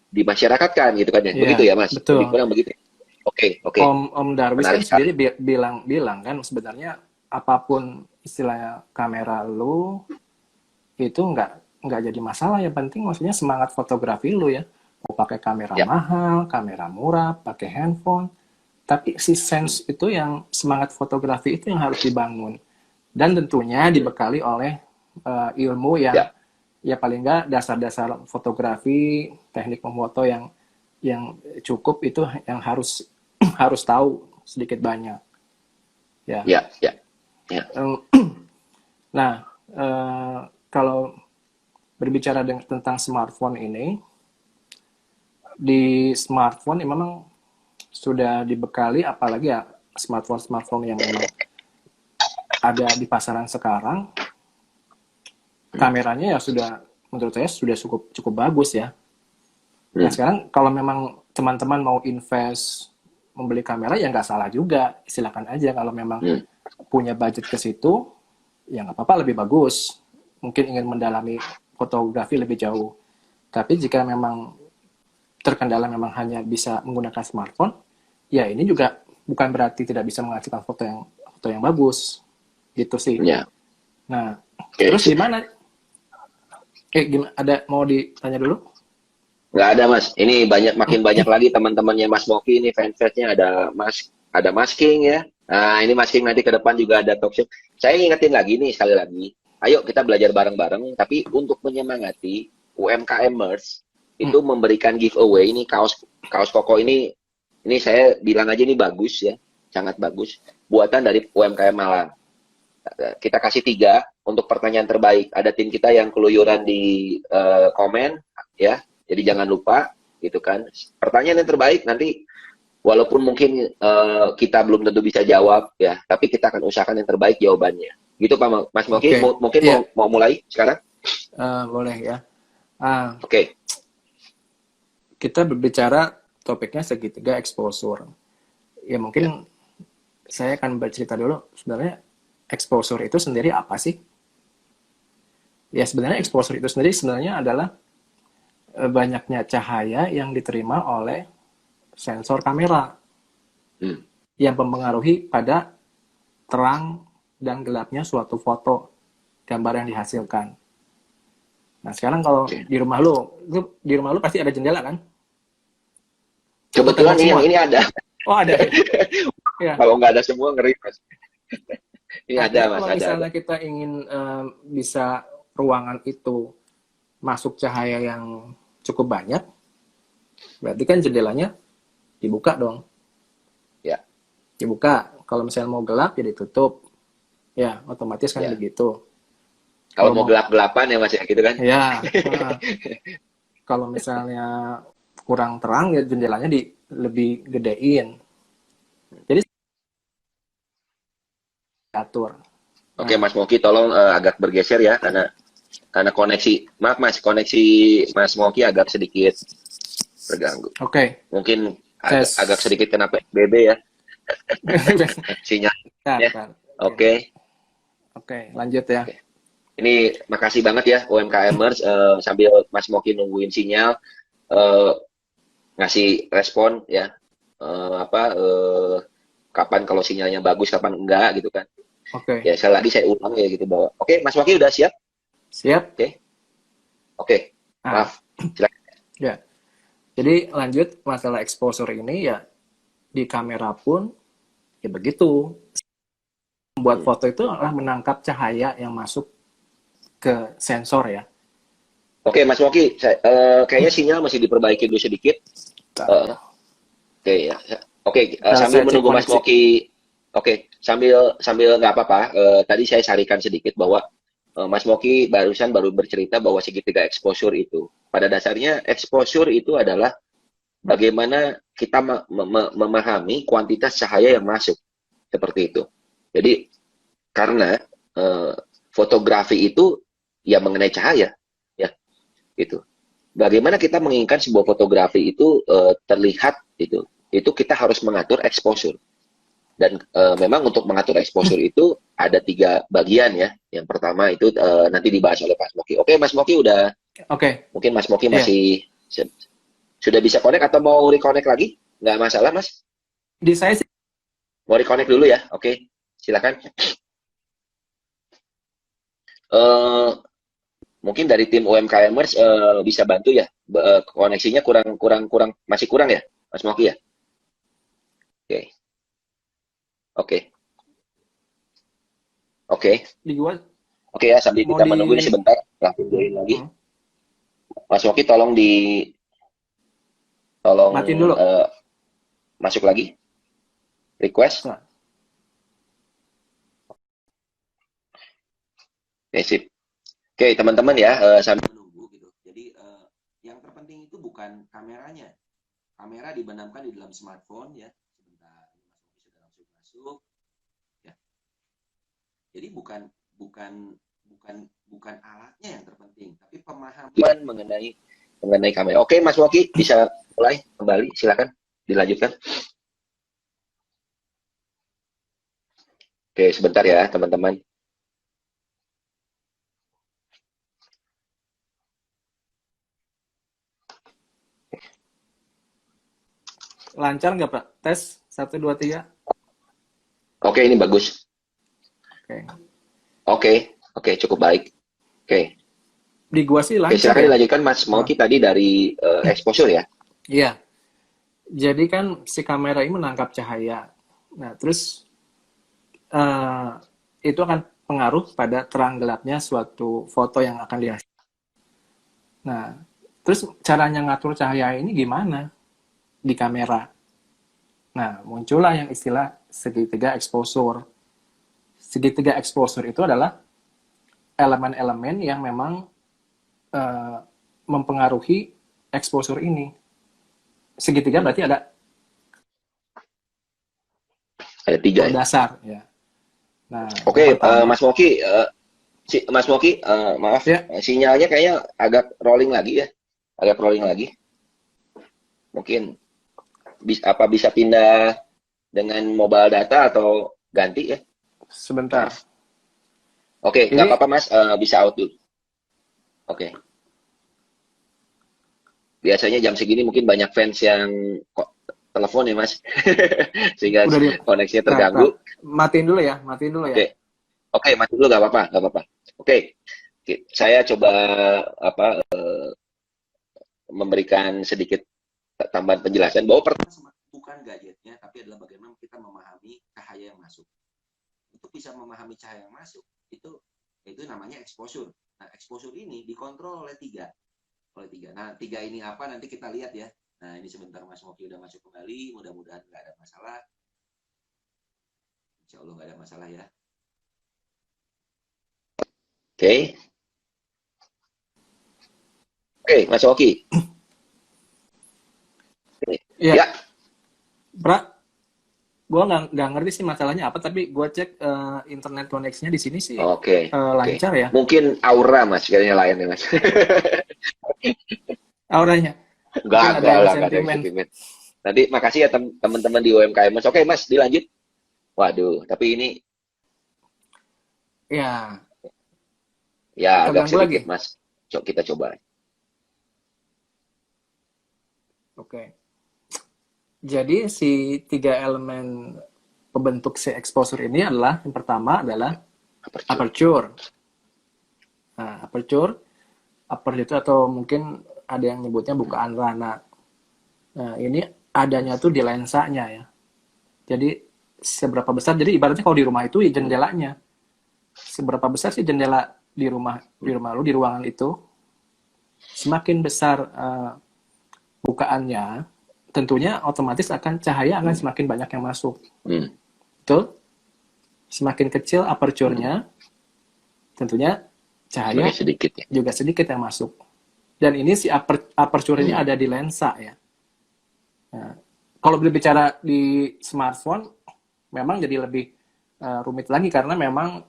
dimasyarakatkan gitu kan ya. Begitu ya, ya Mas. Lebih betul. kurang begitu. Oke, oke. Om Darwis kan Menarik sekali. sendiri bilang kan sebenarnya apapun istilahnya kamera lu itu nggak jadi masalah, yang penting maksudnya semangat fotografi lu ya, mau pakai kamera Ya. mahal, kamera murah, pakai handphone, tapi si Hmm. sense itu, yang semangat fotografi itu yang harus dibangun, dan tentunya Hmm. dibekali oleh ilmu yang, Ya. ya paling nggak dasar-dasar fotografi, teknik memfoto yang cukup itu yang harus harus tahu sedikit banyak ya. Ya. Ya. Ya. Nah, kalau berbicara tentang smartphone ini, di smartphone yang memang sudah dibekali, apalagi ya smartphone yang memang ada di pasaran sekarang, Hmm. kameranya ya sudah, menurut saya sudah cukup cukup bagus ya. Nah Hmm. sekarang kalau memang teman-teman mau invest membeli kamera, ya nggak salah juga, silakan aja kalau memang Hmm. punya budget ke situ, ya nggak apa-apa, lebih bagus. Mungkin ingin mendalami fotografi lebih jauh. Tapi jika memang terkendala memang hanya bisa menggunakan smartphone, ya ini juga bukan berarti tidak bisa menghasilkan foto yang bagus, gitu sih. Ya. Nah, Oke. terus gimana? Gimana? Ada mau ditanya dulu? Nggak ada Mas. Ini makin banyak lagi teman-temannya Mas Moki ini fansnya ada Mas King ya. Nah ini Mas King nanti ke depan juga ada talk show. Saya ingetin lagi nih sekali lagi. Ayo kita belajar bareng-bareng. Tapi untuk menyemangati UMKMers itu Hmm, memberikan giveaway ini kaos kaos koko ini saya bilang aja ini bagus ya, sangat bagus. Buatan dari UMKM Malang. Kita kasih 3 untuk pertanyaan terbaik. Ada tim kita yang keluyuran di komen ya. Jadi jangan lupa gitu kan. Pertanyaan yang terbaik nanti walaupun mungkin kita belum tentu bisa jawab ya, tapi kita akan usahakan yang terbaik jawabannya. Gitu Pak Mas Moki, oke. mungkin Iya, mau mulai sekarang? boleh ya. Ah, Oke. kita berbicara topiknya segitiga exposure. Ya Ya. mungkin saya akan bercerita dulu. Sebenarnya exposure itu sendiri apa sih? Ya sebenarnya Hmm. exposure itu sendiri sebenarnya adalah banyaknya cahaya yang diterima oleh sensor kamera Hmm. yang mempengaruhi pada terang dan gelapnya suatu foto gambar yang dihasilkan. Nah sekarang kalau Oke. di rumah lu pasti ada jendela kan? Atau Kebetulan tembok nih yang semua? ini ada. Oh ada ya. Ya. Kalau nggak ada semua ngeri Mas. Ini ada Artinya Mas, kalau ada. misalnya kita ingin bisa ruangan itu masuk cahaya yang cukup banyak, berarti kan jendelanya dibuka dong. Ya, Dibuka. Kalau misalnya mau gelap ya ditutup. Ya, otomatis kan ya. begitu. Kalau Kalau mau mau gelap-gelapan ya Mas ya gitu kan. ya, kalau misalnya kurang terang ya jendelanya lebih gedein. Jadi atur. Oke, Nah, Mas Moki tolong agak bergeser ya karena koneksi. Maaf Mas, koneksi Mas Moki agak sedikit terganggu. oke. Mungkin agak Tes. sedikit kena PSBB ya Bentar, sinyalnya. bentar. Oke, Oke, lanjut ya. oke. Ini makasih banget ya UMKMers sambil Mas Moki nungguin sinyal eh, ngasih respon ya apa kapan kalau sinyalnya bagus, kapan enggak gitu kan. Oke. Ya sekali lagi saya ulang ya gitu bahwa oke Mas Moki udah siap? Siap? Oke, oke. Ah, Maaf. Silakan. ya. Jadi lanjut masalah exposure ini ya di kamera pun ya begitu. Membuat Hmm. foto itu adalah menangkap cahaya yang masuk ke sensor ya. Oke, Mas Moki, kayaknya sinyal masih diperbaiki dulu sedikit. Bentar Eh, ya. oke ya. Oke, Bentar sambil saya cek menunggu Mas koneksi. Moki. Oke, sambil sambil nggak apa-apa. Tadi saya sarikan sedikit bahwa Mas Moki baru bercerita bahwa segitiga exposure itu. Pada dasarnya exposure itu adalah bagaimana kita memahami kuantitas cahaya yang masuk seperti itu. Jadi karena eh, fotografi itu ya mengenai cahaya ya gitu. Bagaimana kita menginginkan sebuah fotografi itu terlihat itu kita harus mengatur exposure dan memang untuk mengatur exposure itu ada 3 bagian ya. Yang pertama itu nanti dibahas oleh Mas Moki. Oke Mas Moki udah, Oke, mungkin Mas Moki iya. masih sudah bisa connect atau mau reconnect lagi, nggak masalah Mas, Di saya sih, mau reconnect dulu ya. Oke, silakan. eh Mungkin dari tim UMKMers bisa bantu ya. Koneksinya kurang kurang kurang masih kurang ya Mas Moki ya. Oke, oke, oke. di gua Oke ya, sambil mau kita di menunggu ini sebentar, langsung join lagi. hmm, Mas Woki tolong matiin dulu. eh, masuk lagi, request. Nah, Oke, sip. Oke, teman-teman ya, sambil menunggu gitu. Jadi yang terpenting itu bukan kameranya. Kamera dibenamkan di dalam smartphone ya. Sebentar, ini Mas Woki sudah langsung masuk. Ya. Jadi bukan bukan bukan bukan alatnya yang terpenting, tapi pemahaman mengenai mengenai kamera. Oke, Mas Woki bisa mulai kembali, silakan dilanjutkan. Oke, sebentar ya, teman-teman. lancar nggak Pak? Tes 1 2 3. Oke, ini Oke. oke, oke, cukup baik. Oke, di gua sih Oke, lancar silakan ya. dilanjutkan Mas Nah, Mauki tadi dari exposure ya. iya. Jadi kan si kamera ini menangkap cahaya. Nah, terus eh, itu akan pengaruh pada terang gelapnya suatu foto yang akan dihasilkan. Nah, terus caranya ngatur cahaya ini gimana di kamera? Nah, muncullah yang istilah segitiga exposure. Segitiga exposure itu adalah elemen-elemen yang memang eh, mempengaruhi exposure ini. Segitiga Hmm. berarti ada Ada tiga ya. dasar ya. Nah, yang Oke, pertama Mas Moki, Mas Moki, maaf, ya, sinyalnya kayaknya agak rolling lagi ya, agak rolling lagi. Mungkin apa bisa pindah dengan mobile data atau ganti ya, sebentar. Mas? Oke, nggak Ini apa-apa Mas, bisa out dulu. Oke, biasanya jam segini mungkin banyak fans yang kok telepon ya Mas, sehingga udah di koneksinya Nah, terganggu. matiin dulu ya, matiin dulu ya. Oke, oke, mati dulu nggak apa-apa, nggak apa-apa. Oke, saya coba apa memberikan sedikit tambahan penjelasan bahwa pertama bukan gadgetnya, tapi adalah bagaimana kita memahami cahaya yang masuk. Untuk bisa memahami cahaya yang masuk, itu namanya exposure. Nah, exposure ini dikontrol oleh tiga. Nah, tiga ini apa nanti kita lihat ya. Nah, ini sebentar Mas Moki udah masuk kembali, mudah-mudahan nggak ada masalah. Insya Allah nggak ada masalah ya. Oke, oke, Mas Moki. Iya, Ya, Pra, gue nggak ngerti sih masalahnya apa, tapi gue cek internet koneksinya di sini sih oke, oke. lancar ya, Mungkin aura Mas, kayaknya lain ya Mas. auranya. Mungkin ada Enggak yang lah, enggak ada yang sentimen. sentimen. Nanti makasih ya teman-teman di UMKM Mas. Oke Mas, dilanjut. Waduh, tapi ini Ya, ya agak keganggu sedikit lagi. Mas. Kita coba. Oke. Jadi si tiga elemen pembentuk si exposure ini adalah yang pertama adalah Aperture. aperture. Nah, aperture itu atau mungkin ada yang nyebutnya bukaan rana. Nah, ini adanya tuh di lensanya ya. Jadi seberapa besar? Jadi ibaratnya kalau di rumah itu ya Hmm. jendelanya. Seberapa besar sih jendela di rumah lu di ruangan itu? Semakin besar bukaannya, tentunya otomatis cahaya akan Hmm. semakin banyak yang masuk. Hmm. Betul? Semakin kecil Hmm. aperture-nya, tentunya Semakin cahaya sedikit ya. juga sedikit yang masuk. Dan ini si aperture ini Hmm. ada di lensa ya. Nah, kalau berbicara di smartphone, memang jadi lebih rumit lagi karena memang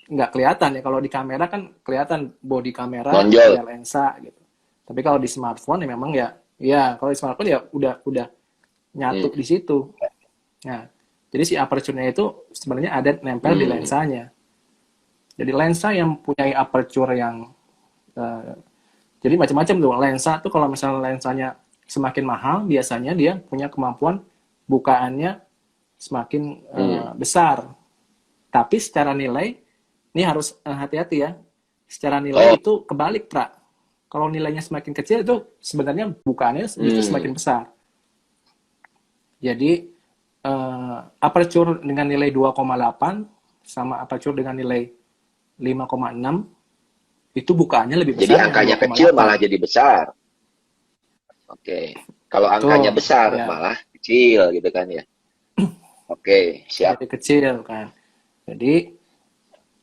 nggak kelihatan ya. Kalau di kamera kan kelihatan body kamera Nonjol. ada lensa gitu. Tapi kalau di smartphone ya memang ya kalau di smartphone ya udah nyatu Hmm. di situ. Nah, jadi si aperture-nya itu sebenarnya ada nempel di Hmm. lensanya. Jadi lensa yang punya aperture yang eh, jadi macam-macam tuh. Lensa tuh kalau misalnya lensanya semakin mahal, biasanya dia punya kemampuan bukaannya semakin Hmm. besar. Tapi secara nilai ini harus hati-hati ya. Secara Oh. nilai itu kebalik, Pra. Kalau nilainya semakin kecil itu sebenarnya bukaannya justru Hmm. semakin besar. Jadi aperture dengan nilai 2,8 sama aperture dengan nilai 5,6 itu bukaannya lebih Jadi besar yang angkanya kecil 2,8. malah jadi besar. Oke. Kalau angkanya Betul, besar ya. malah kecil gitu kan ya. Oke, siap. Jadi kecil kan. Jadi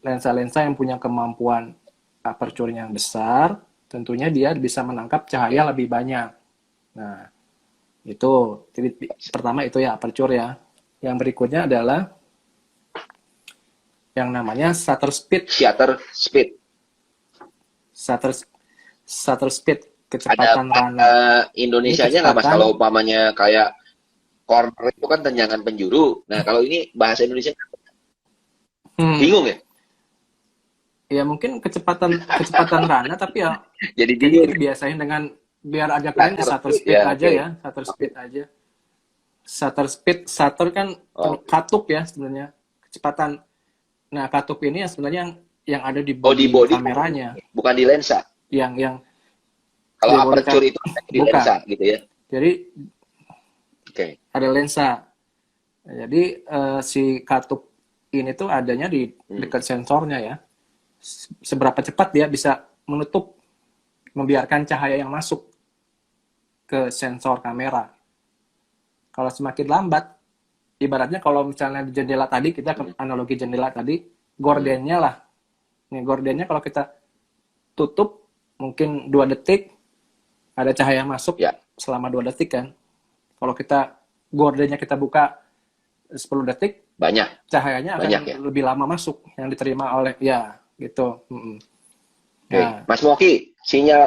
lensa-lensa yang punya kemampuan aperture yang besar, tentunya dia bisa menangkap cahaya Oke. lebih banyak. Nah, itu jadi pertama itu ya aperture ya. Yang berikutnya adalah yang namanya shutter speed. Shutter speed. Shutter shutter speed, Ada kecepatan bahasa rana. Ini Indonesianya nggak Mas? kecepatan Kalau umpamanya kayak corner itu kan tenjangan penjuru. Nah, kalau ini bahasa Indonesia hmm, bingung ya? ya mungkin kecepatan rana tapi ya Jadi kayaknya bingung. kita biasain dengan biar agak keren ya Shutter shutter speed speed ya, aja oke. ya, shutter speed aja. Shutter kan Oh, katup ya sebenarnya kecepatan. Nah, katup ini yang sebenarnya yang ada di Oh, di bodi body kameranya, bukan di lensa. yang Kalau di bodi aperture itu di bukan. lensa gitu ya. Jadi Oke. ada lensa. Jadi si katup ini tuh adanya di Hmm. dekat sensornya ya. Seberapa cepat dia bisa menutup, membiarkan cahaya yang masuk ke sensor kamera. Kalau semakin lambat, ibaratnya kalau misalnya di jendela tadi, kita ke analogi jendela tadi, gordennya lah. Nih gordennya kalau kita tutup mungkin 2 detik, ada cahaya masuk Ya, selama 2 detik kan. Kalau kita gordennya kita buka 10 detik, banyak cahayanya banyak ya. akan lebih lama masuk yang diterima oleh ya gitu. Oke, Ya, Mas Moki,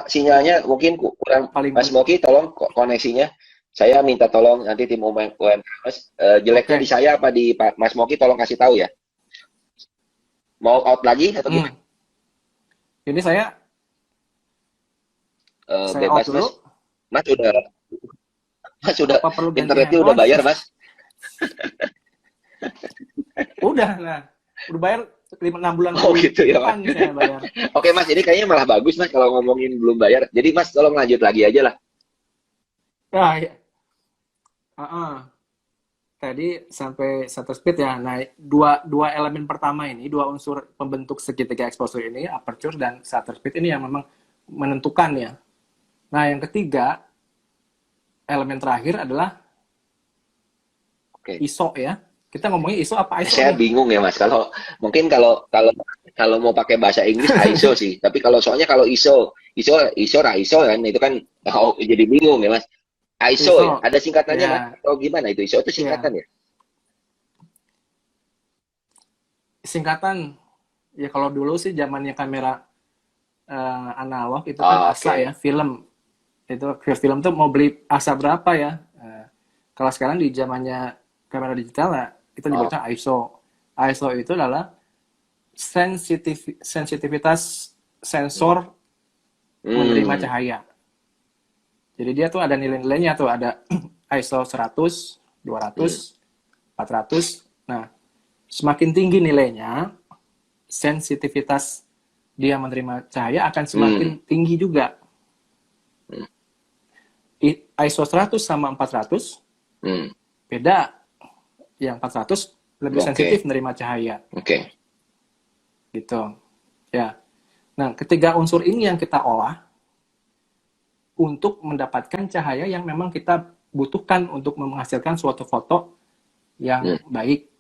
sinyalnya mungkin kurang. paling Mas Moki, tolong koneksinya. Saya minta tolong nanti tim UMKM, Mas. Jeleknya di oke. saya apa di Pak Mas Moki? Tolong kasih tahu ya. Mau out lagi atau gimana? Ini saya out Bebas, dulu. Mas. Mas udah, Mas udah Apa perlu ganti internetnya udah handphone? bayar, Mas. Udah lah. Udah bayar 6 bulan Oh gitu ya, Mas. depan saya bayar. Oke, Mas. Ini kayaknya malah bagus, Mas, kalau ngomongin belum bayar. Jadi, Mas, tolong lanjut lagi aja lah. Nah, ya. Tadi sampai shutter speed ya. Nah, dua elemen pertama ini, dua unsur pembentuk segitiga exposure ini, aperture dan shutter speed ini yang memang menentukan ya. Nah, yang ketiga, elemen terakhir adalah Oke. ISO ya. Kita ngomongin ISO apa ISO Saya nih? bingung ya, Mas. Mungkin kalau mau pakai bahasa Inggris ISO sih. Tapi kalau soalnya kalau ISO kan itu kan jadi bingung ya, Mas. ISO ISO, ya. Ada singkatannya, Mas? ya, Atau gimana itu? ISO itu ya. singkatan ya? Singkatan, ya kalau dulu sih zamannya kamera analog itu kan Oh, ASA ya, oke. film. Itu film tuh mau beli ASA berapa ya? Kalau sekarang di zamannya kamera digital lah, kita Oh. nyebutnya ISO. ISO itu adalah sensitivitas sensor menerima Hmm. cahaya. Jadi dia tuh ada nilai-nilainya tuh, ada ISO 100, Hmm. 200, 400. Nah, semakin tinggi nilainya, sensitivitas dia menerima cahaya akan semakin Hmm. tinggi juga. Hmm. ISO 100 sama 400 Hmm. beda. Yang 400 lebih sensitif Oke. menerima cahaya Oke. gitu. Ya. Nah, ketiga unsur ini yang kita olah untuk mendapatkan cahaya yang memang kita butuhkan untuk menghasilkan suatu foto Hmm. yang baik,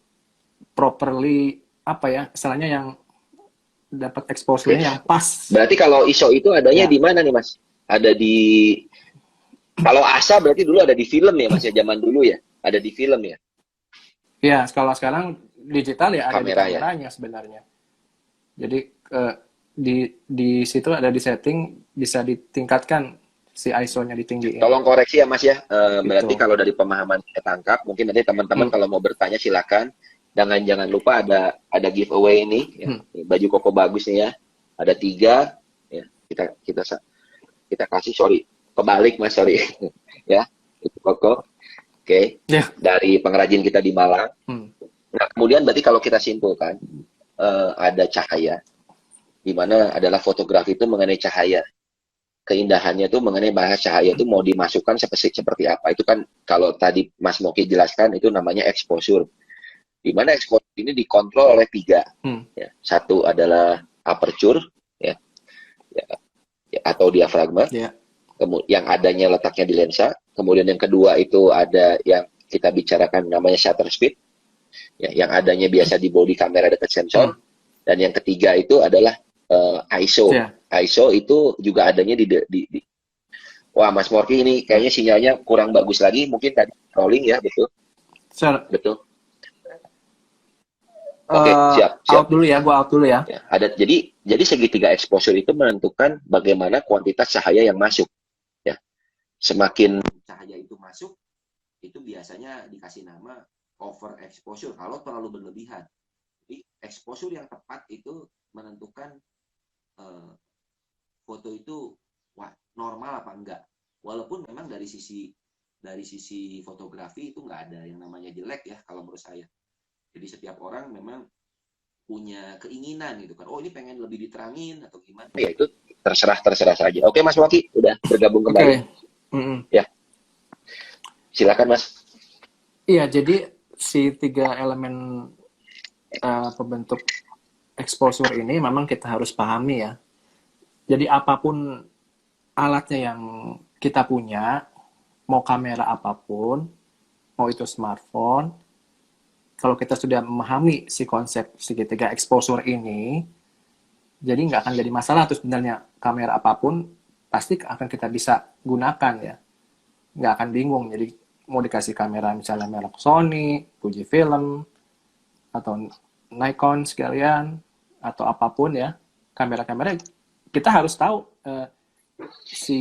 properly apa ya, istilahnya yang dapat Oke. exposure-nya yang pas. Berarti kalau ISO itu adanya di Ya. mana nih, Mas? Ada di Kalau ASA berarti dulu ada di film ya, Mas ya, zaman dulu ya. Ada di film ya, Ya, kalau sekarang digital ya ada di kamera ya. kameranya sebenarnya. Jadi di situ ada di setting, bisa ditingkatkan si ISO-nya ditinggiin Tolong koreksi ya, Mas ya. Berarti gitu. kalau dari pemahaman saya tangkap, mungkin nanti teman-teman Hmm. kalau mau bertanya silakan. Jangan lupa ada giveaway ini ya. Hmm. Baju koko bagus nih ya. Ada 3 ya. Kita kasih, sorry, kebalik Mas, sorry. Ya, itu koko. Oke. Ya. Dari pengrajin kita di Malang. Hmm. Nah, kemudian berarti kalau kita simpulkan ada cahaya, di mana adalah fotografi itu mengenai cahaya. Keindahannya tuh mengenai bahas cahaya itu mau dimasukkan seperti apa. Itu kan kalau tadi Mas Moki jelaskan itu namanya exposure. Di mana exposure ini dikontrol oleh 3. Hmm. Ya. Satu adalah aperture ya, ya, ya, atau diafragma. Ya. Kemudian yang adanya letaknya di lensa. Kemudian yang kedua itu ada yang kita bicarakan namanya shutter speed. Ya, yang adanya biasa di body kamera dekat sensor. Hmm. Dan yang ketiga itu adalah ISO. Ya. ISO itu juga adanya di Wah, Mas Morki ini Ya. kayaknya sinyalnya kurang bagus lagi. Mungkin tadi rolling ya, betul? Sir, Betul. Oke, siap. out dulu ya, gua out dulu ya. Ya, jadi segitiga exposure itu menentukan bagaimana kuantitas cahaya yang masuk. Ya, semakin cahaya itu masuk, itu biasanya dikasih nama over exposure kalau terlalu berlebihan. Jadi exposure yang tepat itu menentukan foto itu normal apa enggak. Walaupun memang dari sisi fotografi itu nggak ada yang namanya jelek ya kalau menurut saya. Jadi setiap orang memang punya keinginan gitu kan. Oh, ini pengen lebih diterangin atau gimana? Ya itu terserah saja. Oke, Mas Waki udah bergabung Oke. kembali. Mm-mm. Ya, silakan Mas. Iya, jadi si tiga elemen pembentuk exposure ini memang kita harus pahami ya. Jadi apapun alatnya yang kita punya, mau kamera apapun, mau itu smartphone, kalau kita sudah memahami si konsep segitiga exposure ini, jadi nggak akan jadi masalah tuh sebenarnya kamera apapun pasti akan kita bisa gunakan ya, nggak akan bingung. Jadi mau dikasih kamera misalnya merek Sony, Fujifilm, atau Nikon sekalian, atau apapun ya, kamera-kamera kita harus tahu si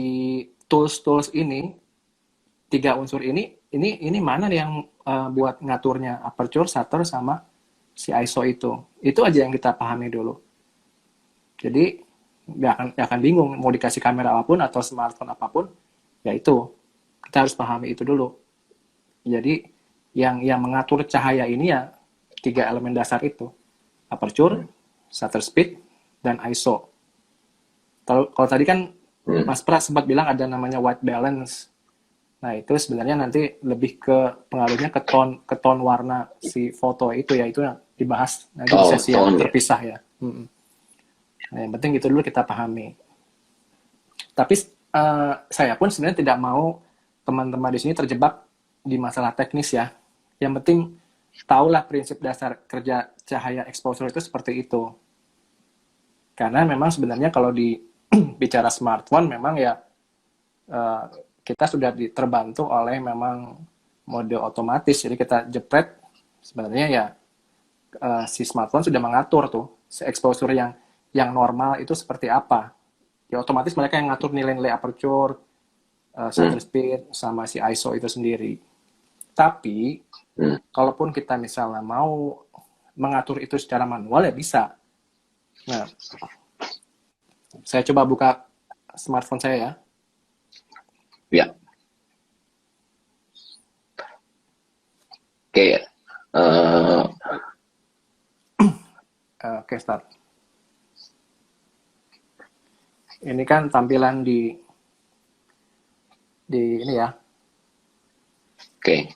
tools-tools ini, tiga unsur ini mana nih yang buat ngaturnya aperture, shutter, sama si ISO itu. Itu aja yang kita pahami dulu. Jadi nggak akan bingung mau dikasih kamera apapun atau smartphone apapun, ya itu kita harus pahami itu dulu. Jadi yang mengatur cahaya ini ya tiga elemen dasar itu, aperture, shutter speed, dan ISO. Kalau tadi kan Mas Pras sempat bilang ada namanya white balance. Nah, itu sebenarnya nanti lebih ke pengaruhnya ke tone warna si foto itu ya, itu yang dibahas nanti di sesi yang terpisah ya. Nah, yang penting itu dulu kita pahami. Tapi saya pun sebenarnya tidak mau teman-teman di sini terjebak di masalah teknis ya. Yang penting tahulah prinsip dasar kerja cahaya exposure itu seperti itu. Karena memang sebenarnya kalau di bicara smartphone memang ya kita sudah terbantu oleh memang mode otomatis. Jadi kita jepret sebenarnya ya si smartphone sudah mengatur tuh si exposure yang normal itu seperti apa. Ya otomatis mereka yang ngatur nilai-nilai aperture, shutter speed, sama si ISO itu sendiri. Tapi kalaupun kita misalnya mau mengatur itu secara manual ya bisa. Nah, saya coba buka smartphone saya ya. Ya. Oke. Oke, start. Ini kan tampilan di ini ya. Oke.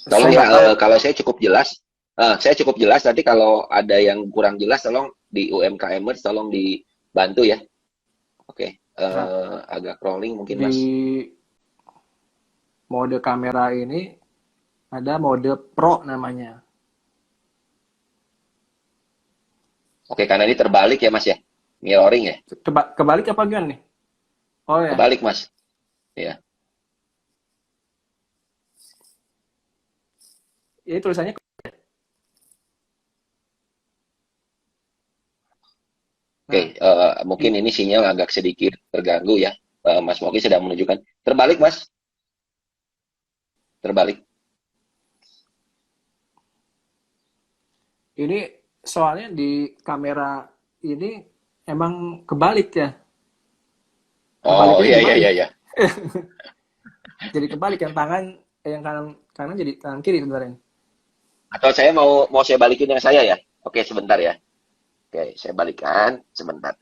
Tolong ya, kalau saya cukup jelas. Saya cukup jelas. Nanti kalau ada yang kurang jelas, tolong di UMKMers, tolong dibantu ya. Oke. Agak crawling mungkin Mas. Di mode kamera ini ada mode Pro namanya. Oke, karena ini terbalik ya Mas ya. Mirroring ya. Kebalik apa gimana nih? Oh ya. Kebalik Mas. Ya. Ini tulisannya. Oke, mungkin ini sinyal agak sedikit terganggu ya. Mas Moki sedang menunjukkan. Terbalik Mas. Terbalik. Ini soalnya di kamera ini emang kebalik ya. Oh iya. Jadi kebalik yang kanan jadi tangan kiri sebenarnya. Atau saya mau saya balikin yang saya ya. Oke, sebentar ya. Oke, saya balikan sebentar.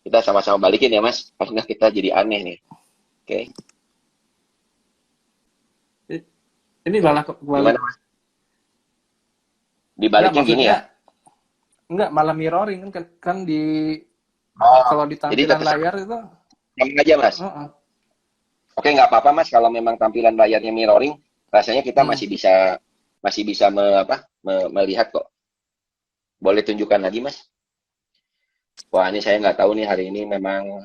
Kita sama-sama balikin ya Mas. Karena kita jadi aneh nih. Oke. Ini malah Gimana Mas? Dibaliknya gini ya? Enggak, malah mirroring kan di kalau di tampilan layar itu sama aja Mas. Oke, nggak apa-apa Mas kalau memang tampilan layarnya mirroring, rasanya kita masih bisa melihat kok. Boleh tunjukkan lagi Mas? Wah, ini saya nggak tahu nih hari ini memang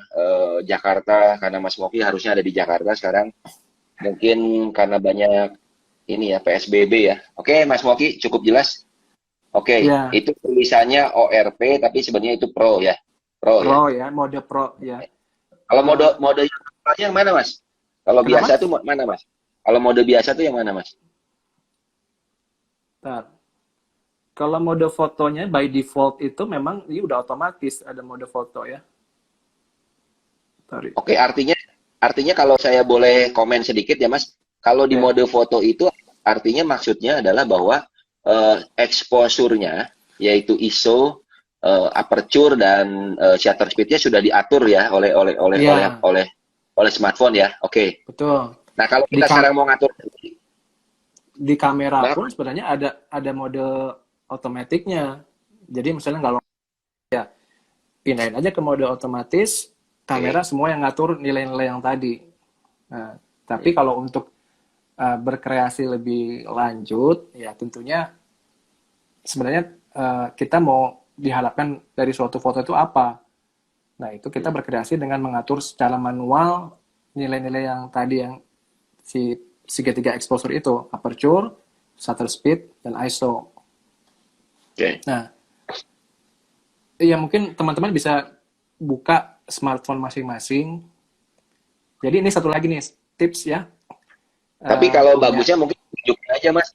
Jakarta, karena Mas Moki harusnya ada di Jakarta sekarang. Mungkin karena banyak ini ya PSBB ya. Oke, Mas Moki cukup jelas. Oke, itu tulisannya ORP tapi sebenarnya itu Pro ya. Pro ya, mode Pro ya. Kalau mode yang mana Mas? Kalau biasa tuh mana Mas? Kalau mode biasa tuh yang mana Mas? Bentar. Kalau mode fotonya by default itu memang ini udah otomatis ada mode foto ya. Oke, artinya kalau saya boleh komen sedikit ya Mas, kalau di mode foto itu artinya maksudnya adalah bahwa exposure-nya yaitu ISO, aperture dan shutter speed-nya sudah diatur ya Iya, oleh smartphone ya. Oke. betul. Nah, kalau Di kita kam sekarang mau ngatur, di kamera maaf, pun sebenarnya ada mode otomatiknya. Jadi misalnya kalau ya pindahin aja ke mode otomatis, kamera oke. semua yang ngatur nilai-nilai yang tadi. Nah, tapi Hmm. kalau untuk berkreasi lebih lanjut, ya tentunya sebenarnya kita mau diharapkan dari suatu foto itu apa. Nah, itu kita Hmm. berkreasi dengan mengatur secara manual nilai-nilai yang tadi yang si segitiga exposure itu, aperture, shutter speed, dan ISO. Oke. Nah, ya mungkin teman-teman bisa buka smartphone masing-masing. Jadi ini satu lagi nih tips ya, Tapi kalau punya bagusnya mungkin tunjukin aja Mas,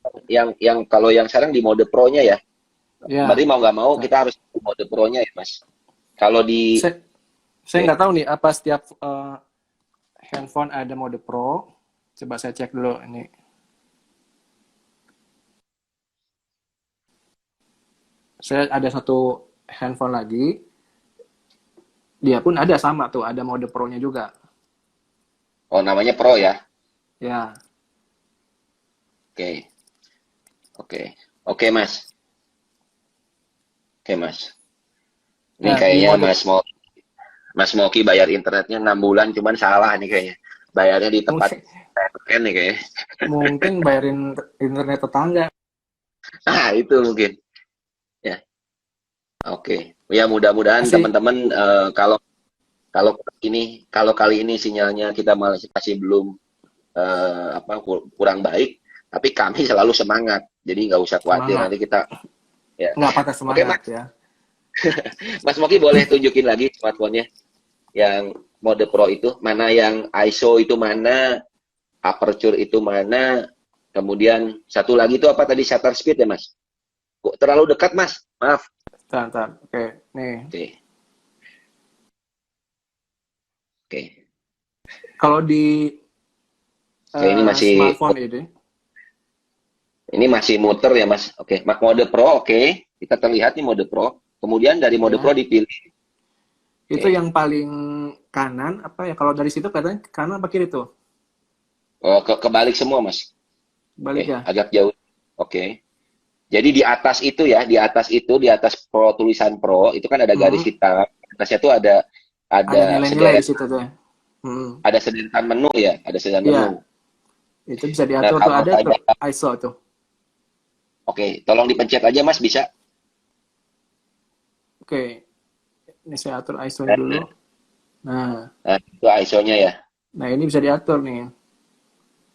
yang kalau yang sekarang di mode Pro-nya ya. Berarti ya. mau nggak mau Nah, kita harus di mode Pro-nya ya Mas. Kalau di saya saya Oke. nggak tahu nih apa setiap handphone ada mode Pro. Coba saya cek dulu ini. Saya ada satu handphone lagi, dia pun ada sama tuh, ada mode Pro-nya juga. Oh, namanya Pro ya. Ya, Oke. Oke. Oke Mas. Oke Mas. Ini nah di kayaknya mode Mas Moki bayar internetnya 6 bulan cuman salah nih kayaknya. Bayarnya di tempat mungkin VPN nih kayaknya. mungkin bayarin internet tetangga. Ah, itu mungkin. Ya, oke. Ya, mudah-mudahan Masih teman-teman kalau kalau kalau kali ini sinyalnya kita masih belum kurang baik, tapi kami selalu semangat. Jadi nggak usah khawatir semangat, nanti kita ya. nggak patah Oke, semangat ya. Mas Moki boleh tunjukin lagi smartphone-nya yang mode Pro itu, mana yang ISO itu mana, aperture itu mana, kemudian satu lagi itu apa tadi shutter speed ya Mas? Kok terlalu dekat Mas? Maaf. Ntar, ntar. Oke, nih. Oke, oke. Kalau di Oke, smartphone ini masih muter ya Mas. Oke, mode Pro oke. Kita terlihat nih mode Pro. Kemudian dari mode Pro ya, dipilih. itu Oke. yang paling kanan apa ya? Kalau dari situ katanya kanan apa kiri tuh? Oh, kebalik semua Mas. Oke, Balik ya. agak jauh. Oke. Jadi di atas itu ya, di atas Pro tulisan Pro itu kan ada garis Hmm, hitam. Atasnya tuh ada ada nilai-nilai di sederet situ tuh ya. Hmm, ada sederetan menu ya, ada sederetan menu. ya, itu bisa Nah, diatur tuh, kalau ada tuh ada ISO tuh. oke, tolong dipencet aja Mas bisa. Oke, ini saya atur ISO-nya dulu. Nah, Nah, nah, itu ISO-nya ya. nah ini bisa diatur nih,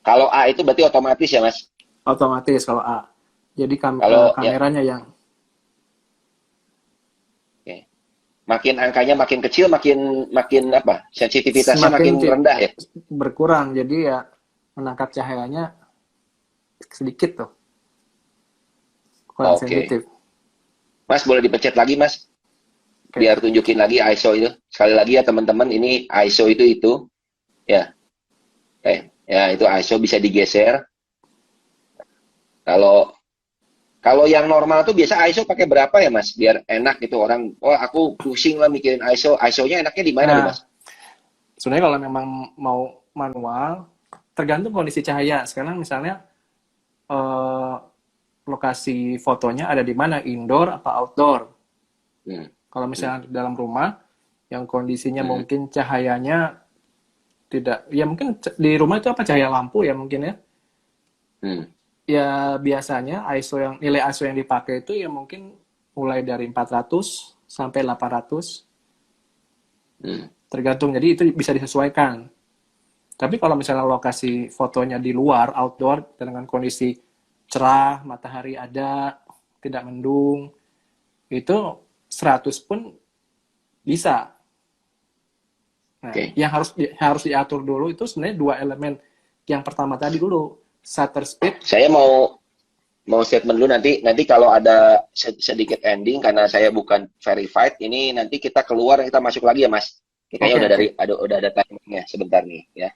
Kalau A itu berarti otomatis ya Mas. otomatis kalau A. Jadi Kalau ya kameranya yang oke. Makin angkanya makin kecil makin makin apa? Sensitivitasnya semakin makin rendah ya. berkurang, jadi ya menangkap cahayanya sedikit tuh, kurang Oke. sensitif. Mas boleh dipencet lagi Mas Oke, biar tunjukin lagi ISO itu. Sekali lagi ya teman-teman, ini ISO itu ya. Ya itu ISO bisa digeser. Kalau kalau yang normal tuh biasa ISO pakai berapa ya Mas? Biar enak gitu orang. Oh aku pusing lah mikirin ISO. ISO-nya enaknya di mana nih nah Mas? sebenarnya kalau memang mau manual, tergantung kondisi cahaya. Sekarang misalnya eh, lokasi fotonya ada di mana, indoor apa outdoor. Hmm, Kalau hmm, misalnya di dalam rumah, yang kondisinya hmm, mungkin cahayanya tidak, ya mungkin di rumah itu apa, cahaya lampu ya mungkin ya. hmm, Ya biasanya nilai ISO yang dipakai itu ya mungkin mulai dari 400 sampai 800, hmm. tergantung. Jadi itu bisa disesuaikan. Tapi kalau misalnya lokasi fotonya di luar, outdoor, dengan kondisi cerah, matahari ada, tidak mendung, itu 100 pun bisa. Nah, Oke. yang harus diatur dulu itu sebenarnya dua elemen. Yang pertama tadi dulu, shutter speed. Saya mau statement dulu nanti nanti kalau ada sedikit ending karena saya bukan verified ini nanti kita keluar kita masuk lagi ya Mas. Ini kayaknya Oke, oke. udah ada timingnya sebentar nih ya.